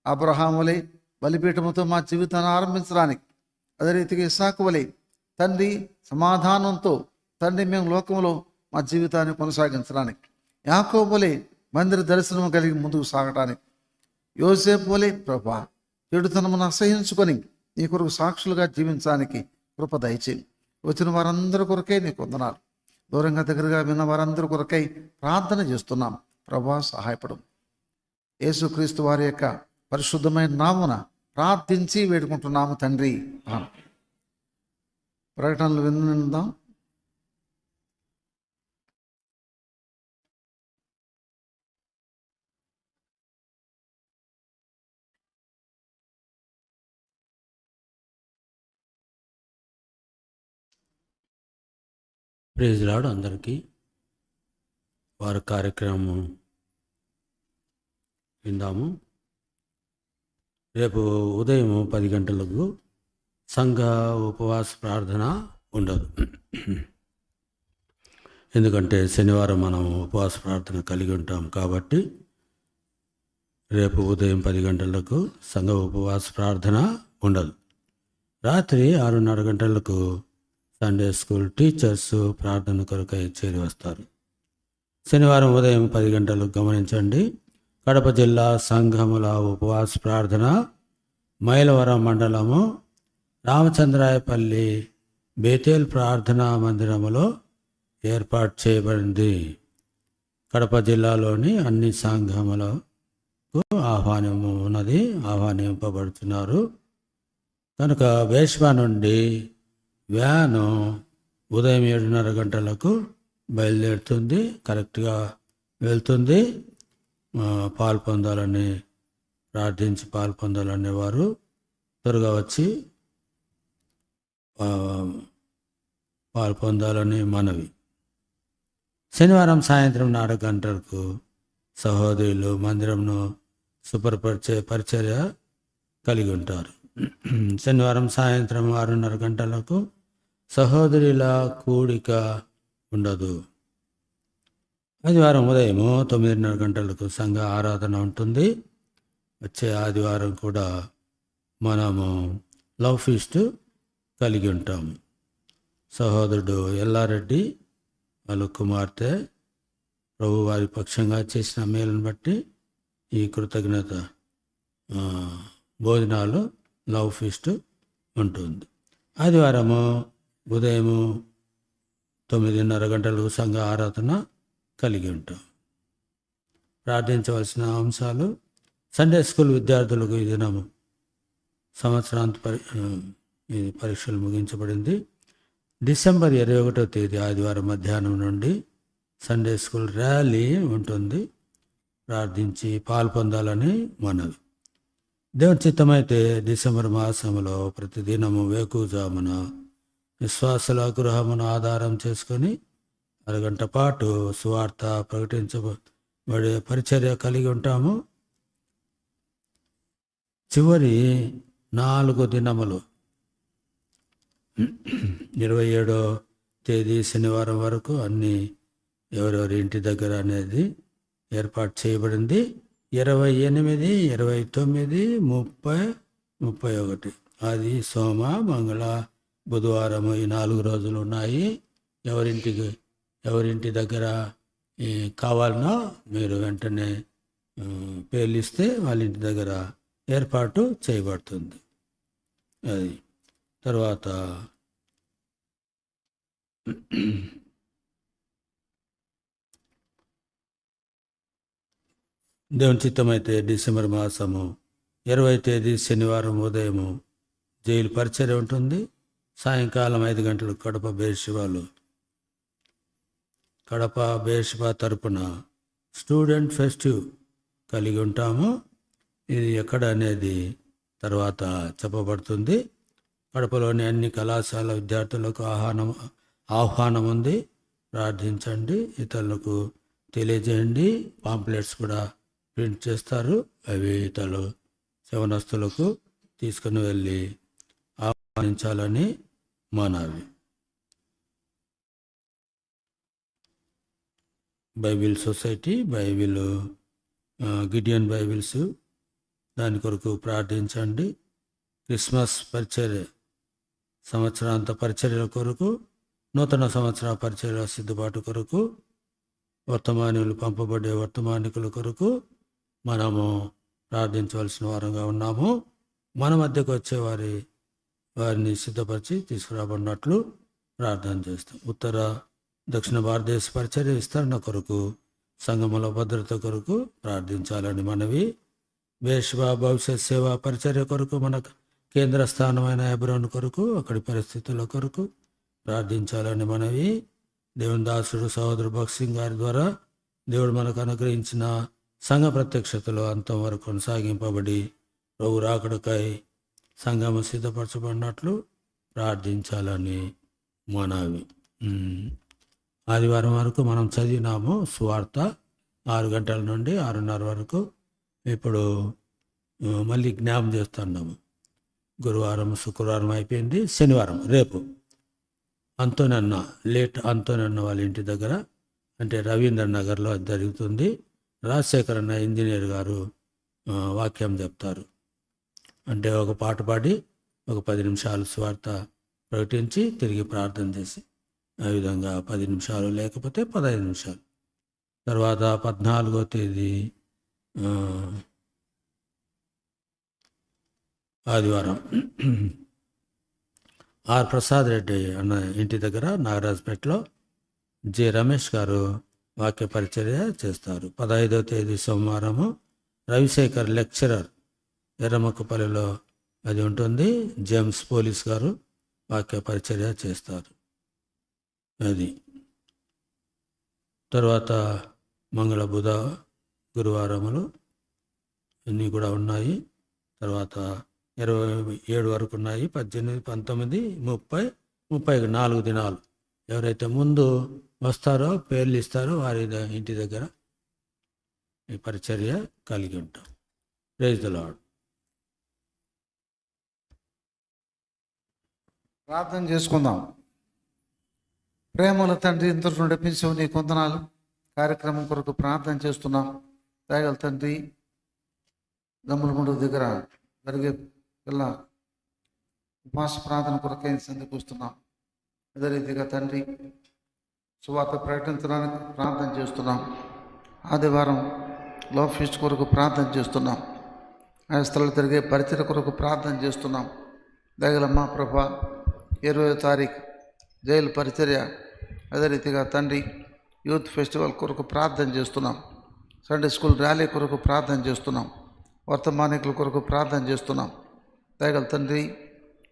అబ్రహాం వలె బలిపీఠముతో మా జీవితాన్ని ఆరంభించడానికి, అదే రీతిగా ఇస్సాకు వలె తండ్రి సమాధానంతో తండ్రి మేము లోకంలో మా జీవితాన్ని కొనసాగించడానికి, యాకోబు వలె మందిర దర్శనం కలిగి ముందుకు సాగటానికి, యోసేపు వలె ప్రభా చెడుతనమును అసహించుకొని నీ కొరకు సాక్షులుగా జీవించడానికి కృప దయచేయి. వచ్చిన వారందరి కొరకై నీకు వందనాలు. దూరంగా దగ్గరగా విన్న వారందరి కొరకై ప్రార్థన చేస్తున్నాం. ప్రభా సహాయపడు. యేసుక్రీస్తు వారి యొక్క పరిశుద్ధమైన నామున ప్రార్థించి వేడుకుంటున్నాము తండ్రి. ప్రకటనలు విందాం. ప్రైజ్ లార్డ్ అందరికీ. వారి కార్యక్రమం విందాము. రేపు ఉదయం 10 గంటలకు సంఘ ఉపవాస ప్రార్థన ఉండదు. ఎందుకంటే శనివారం మనం ఉపవాస ప్రార్థన కలిగి ఉంటాం కాబట్టి రేపు ఉదయం 10 గంటలకు సంఘ ఉపవాస ప్రార్థన ఉండదు. రాత్రి 6:30 గంటలకు సండే స్కూల్ టీచర్స్ ప్రార్థన కొరకై చేరి వస్తారు. శనివారం ఉదయం 10 గంటలకు గమనించండి. కడప జిల్లా సంఘముల ఉపవాస ప్రార్థన మైలవరం మండలము రామచంద్రాయపల్లి బేతేల్ ప్రార్థనా మందిరములో ఏర్పాటు చేయబడింది. కడప జిల్లాలోని అన్ని సంఘములకు ఆహ్వానము ఉన్నది, ఆహ్వానింపబడుతున్నారు. కనుక వేష్మా నుండి వ్యాను ఉదయం 7:30 గంటలకు బయలుదేరుతుంది, కరెక్ట్గా వెళ్తుంది. పాలు పొందాలని ప్రార్థించి పాలు పొందాలనే వారు త్వరగా వచ్చి పాలు పొందాలని మనవి. శనివారం సాయంత్రం 4 గంటలకు సహోదరులు మందిరంను శుభ్రపరిచే పరిచర్య కలిగి ఉంటారు. శనివారం సాయంత్రం 6:30 గంటలకు సహోదరుల కూడిక ఉండదు. ఆదివారం ఉదయం 9:30 గంటలకు సంఘ ఆరాధన ఉంటుంది. వచ్చే ఆదివారం కూడా మనము లవ్ ఫీస్ట్ కలిగి ఉంటాము. సహోదరుడు ఎల్లారెడ్డి వాళ్ళ కుమార్తె ప్రభు వారి పక్షంగా చేసిన మేలును బట్టి ఈ కృతజ్ఞత భోజనాలు లవ్ ఫీస్ట్ ఉంటుంది. ఆదివారము ఉదయం 9:30 గంటలకు సంఘ ఆరాధన కలిగి ఉంటాం. ప్రార్థించవలసిన అంశాలు: సండే స్కూల్ విద్యార్థులకు ఈ దినము సంవత్సరాంత ఈ పరీక్షలు ముగించబడింది. డిసెంబర్ 21వ తేదీ ఆదివారం మధ్యాహ్నం నుండి సండే స్కూల్ ర్యాలీ ఉంటుంది. ప్రార్థించి పాల్పొందాలని మనవి. దేవుని చిత్తమైతే డిసెంబర్ మాసంలో ప్రతిదినము వేకువజామున విశ్వాసుల గృహమును ఆధారం చేసుకొని అరగంట పాటు సువార్త ప్రకటించబడే పరిచర్య కలిగి ఉంటాము. చివరి 4 దినములు 27వ తేదీ శనివారం వరకు అన్ని ఎవరెవరి ఇంటి దగ్గర అనేది ఏర్పాటు చేయబడింది. 28, 29, 30, 31 అది సోమ, మంగళ, బుధవారం ఈ 4 రోజులు ఉన్నాయి. ఎవరింటి దగ్గర కావాలనో మీరు వెంటనే పేర్లు ఇస్తే వాళ్ళ ఇంటి దగ్గర ఏర్పాటు చేయబడుతుంది. అది తర్వాత దేవుని చిత్తమైతే డిసెంబర్ మాసము 20వ తేదీ శనివారం ఉదయము జైలు పరిచర్య ఉంటుంది. సాయంకాలం 5 గంటలకు కడప బేర్షిబా తరపున స్టూడెంట్ ఫెస్టివ్ కలిగి ఉంటాము. ఇది ఎక్కడ అనేది తర్వాత చెప్పబడుతుంది. కడపలోని అన్ని కళాశాల విద్యార్థులకు ఆహ్వానం ఉంది. ప్రార్థించండి, ఇతరులకు తెలియజేయండి. పాంప్లెట్స్ కూడా ప్రింట్ చేస్తారు. అవి ఇతరులు యవనస్తులకు తీసుకుని వెళ్ళి ఆహ్వానించాలని మనవి. బైబిల్ సొసైటీ, గిడియన్ బైబిల్స్ దాని కొరకు ప్రార్థించండి. క్రిస్మస్ పరిచర్య, సంవత్సరాంత పరిచర్యల కొరకు, నూతన సంవత్సర పరిచర్య సిద్ధపాటు కొరకు, వర్తమానులు పంపబడే వర్తమానికుల కొరకు మనము ప్రార్థించవలసిన వారంగా ఉన్నాము. మన మధ్యకు వచ్చే వారిని సిద్ధపరిచి తీసుకురాబడినట్లు ప్రార్థన చేస్తాం. ఉత్తర దక్షిణ భారతదేశ పరిచర్య విస్తరణ కొరకు, సంఘముల భద్రత కొరకు ప్రార్థించాలని మనవి. బేర్షిబా భవిష్యత్ సేవా పరిచర్య కొరకు, మన కేంద్ర స్థానమైన హెబ్రోన్ కొరకు, అక్కడి పరిస్థితుల కొరకు ప్రార్థించాలని మనవి. దేవుని దాసుడు సహోదరు భగత్ సింగ్ గారి ద్వారా దేవుడు మనకు అనుగ్రహించిన సంఘ ప్రత్యక్షతలో అంతం వరకు కొనసాగింపబడి ప్రభు రాకడకై సంఘము సిద్ధపరచబడినట్లు ప్రార్థించాలని మనవి. ఆదివారం వరకు మనం చదివినాము సువార్త 6 గంటల నుండి 6:30 వరకు. ఇప్పుడు మళ్ళీ జ్ఞాపం చేస్తున్నాము. గురువారం, శుక్రవారం అయిపోయింది. శనివారం రేపు అంతోనన్న వాళ్ళ ఇంటి దగ్గర, అంటే రవీంద్ర నగర్లో జరుగుతుంది. రాజశేఖరన్న ఇంజనీర్ గారు వాక్యం చెప్తారు. అంటే ఒక పాట పాడి ఒక 10 నిమిషాలు సువార్త ప్రకటించి తిరిగి ప్రార్థన చేసి, ఆ విధంగా 10 నిమిషాలు లేకపోతే 15 నిమిషాలు. తర్వాత 14వ తేదీ ఆదివారం ఆర్ ప్రసాద్ రెడ్డి అన్న ఇంటి దగ్గర నాగరాజపేటలో జె రమేష్ గారు వాక్య పరిచర్య చేస్తారు. 15వ తేదీ సోమవారము రవిశేఖర్ లెక్చరర్ ఎర్రమక్కపల్లిలో అది ఉంటుంది. జేమ్స్ పోలీస్ గారు వాక్య పరిచర్య చేస్తారు. అది తర్వాత మంగళ, బుధ, గురువారములు అన్నీ కూడా ఉన్నాయి. తర్వాత 27 వరకు ఉన్నాయి. 18, 19, 30, 34 దినాలు. ఎవరైతే ముందు వస్తారో పేర్లు ఇస్తారో వారి ఇంటి దగ్గర ఈ పరిచర్య కలిగి ఉంటాం. Praise the lord. ప్రార్థన చేసుకుందాం. ప్రేమల తండ్రి, ఇంతకు నడిపించావు నీ కొందనాలు. కార్యక్రమం కొరకు ప్రార్థన చేస్తున్నాం. దయగల తండ్రి, దమ్ములగుండు దగ్గర జరిగే పిల్ల ఉపవాస ప్రార్థన కొరకై సందికి వస్తున్నాం. అదే రీతిగా తండ్రి సువార్త ప్రకటించడానికి ప్రార్థన చేస్తున్నాం. ఆదివారం లో ఫీస్ట్ కొరకు ప్రార్థన చేస్తున్నాం. ఆ స్థలాలు తిరిగే పరిచయ కొరకు ప్రార్థన చేస్తున్నాం. దయగలమ్మ ప్రభా 20వ తారీఖు జైలు పరిచర్య, అదే రీతిగా తండ్రి యూత్ ఫెస్టివల్ కొరకు ప్రార్థన చేస్తున్నాం. సండే స్కూల్ ర్యాలీ కొరకు ప్రార్థన చేస్తున్నాం. వర్తమానికుల కొరకు ప్రార్థన చేస్తున్నాం. దయగల తండ్రి,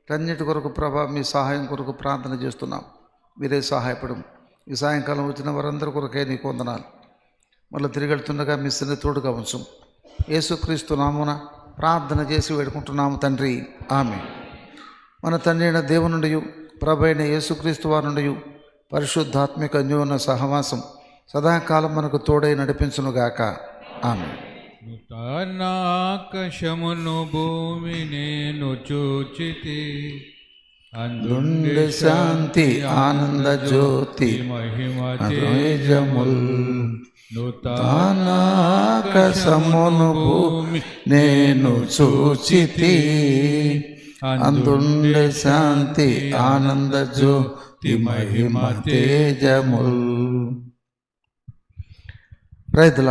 కన్నిటి కొరకు ప్రభా మీ సహాయం కొరకు ప్రార్థన చేస్తున్నాం. మీరే సహాయపడం. ఈ సాయంకాలం వచ్చిన వారందరి కొరకే నీకు వందనాలు. మళ్ళీ తిరిగి వెళ్తుండగా మీ సన్నిధి తోడుగా ఉంచు. యేసుక్రీస్తు నామమున ప్రార్థన చేసి వేడుకుంటున్నాము తండ్రి, ఆమేన్. మన తండ్రి అయిన దేవుని నుండి, ప్రభు అయిన యేసుక్రీస్తు వారి నుండి పరిశుద్ధాత్మిక అన్యోన్య సహవాసం సదాకాలం మనకు తోడై నడిపించునుగాక, ఆమేన్. నూతనాకాశమును భూమి నేను చూచితి, అందుండే శాంతి ఆనంద జ్యోతి మహిమ తేజముల్. నూతనాకాశమును భూమి నేను చూచితి, అందుండే శాంతి ఆనంద జ్యోతి మహిమ తేజముల్. రైతుల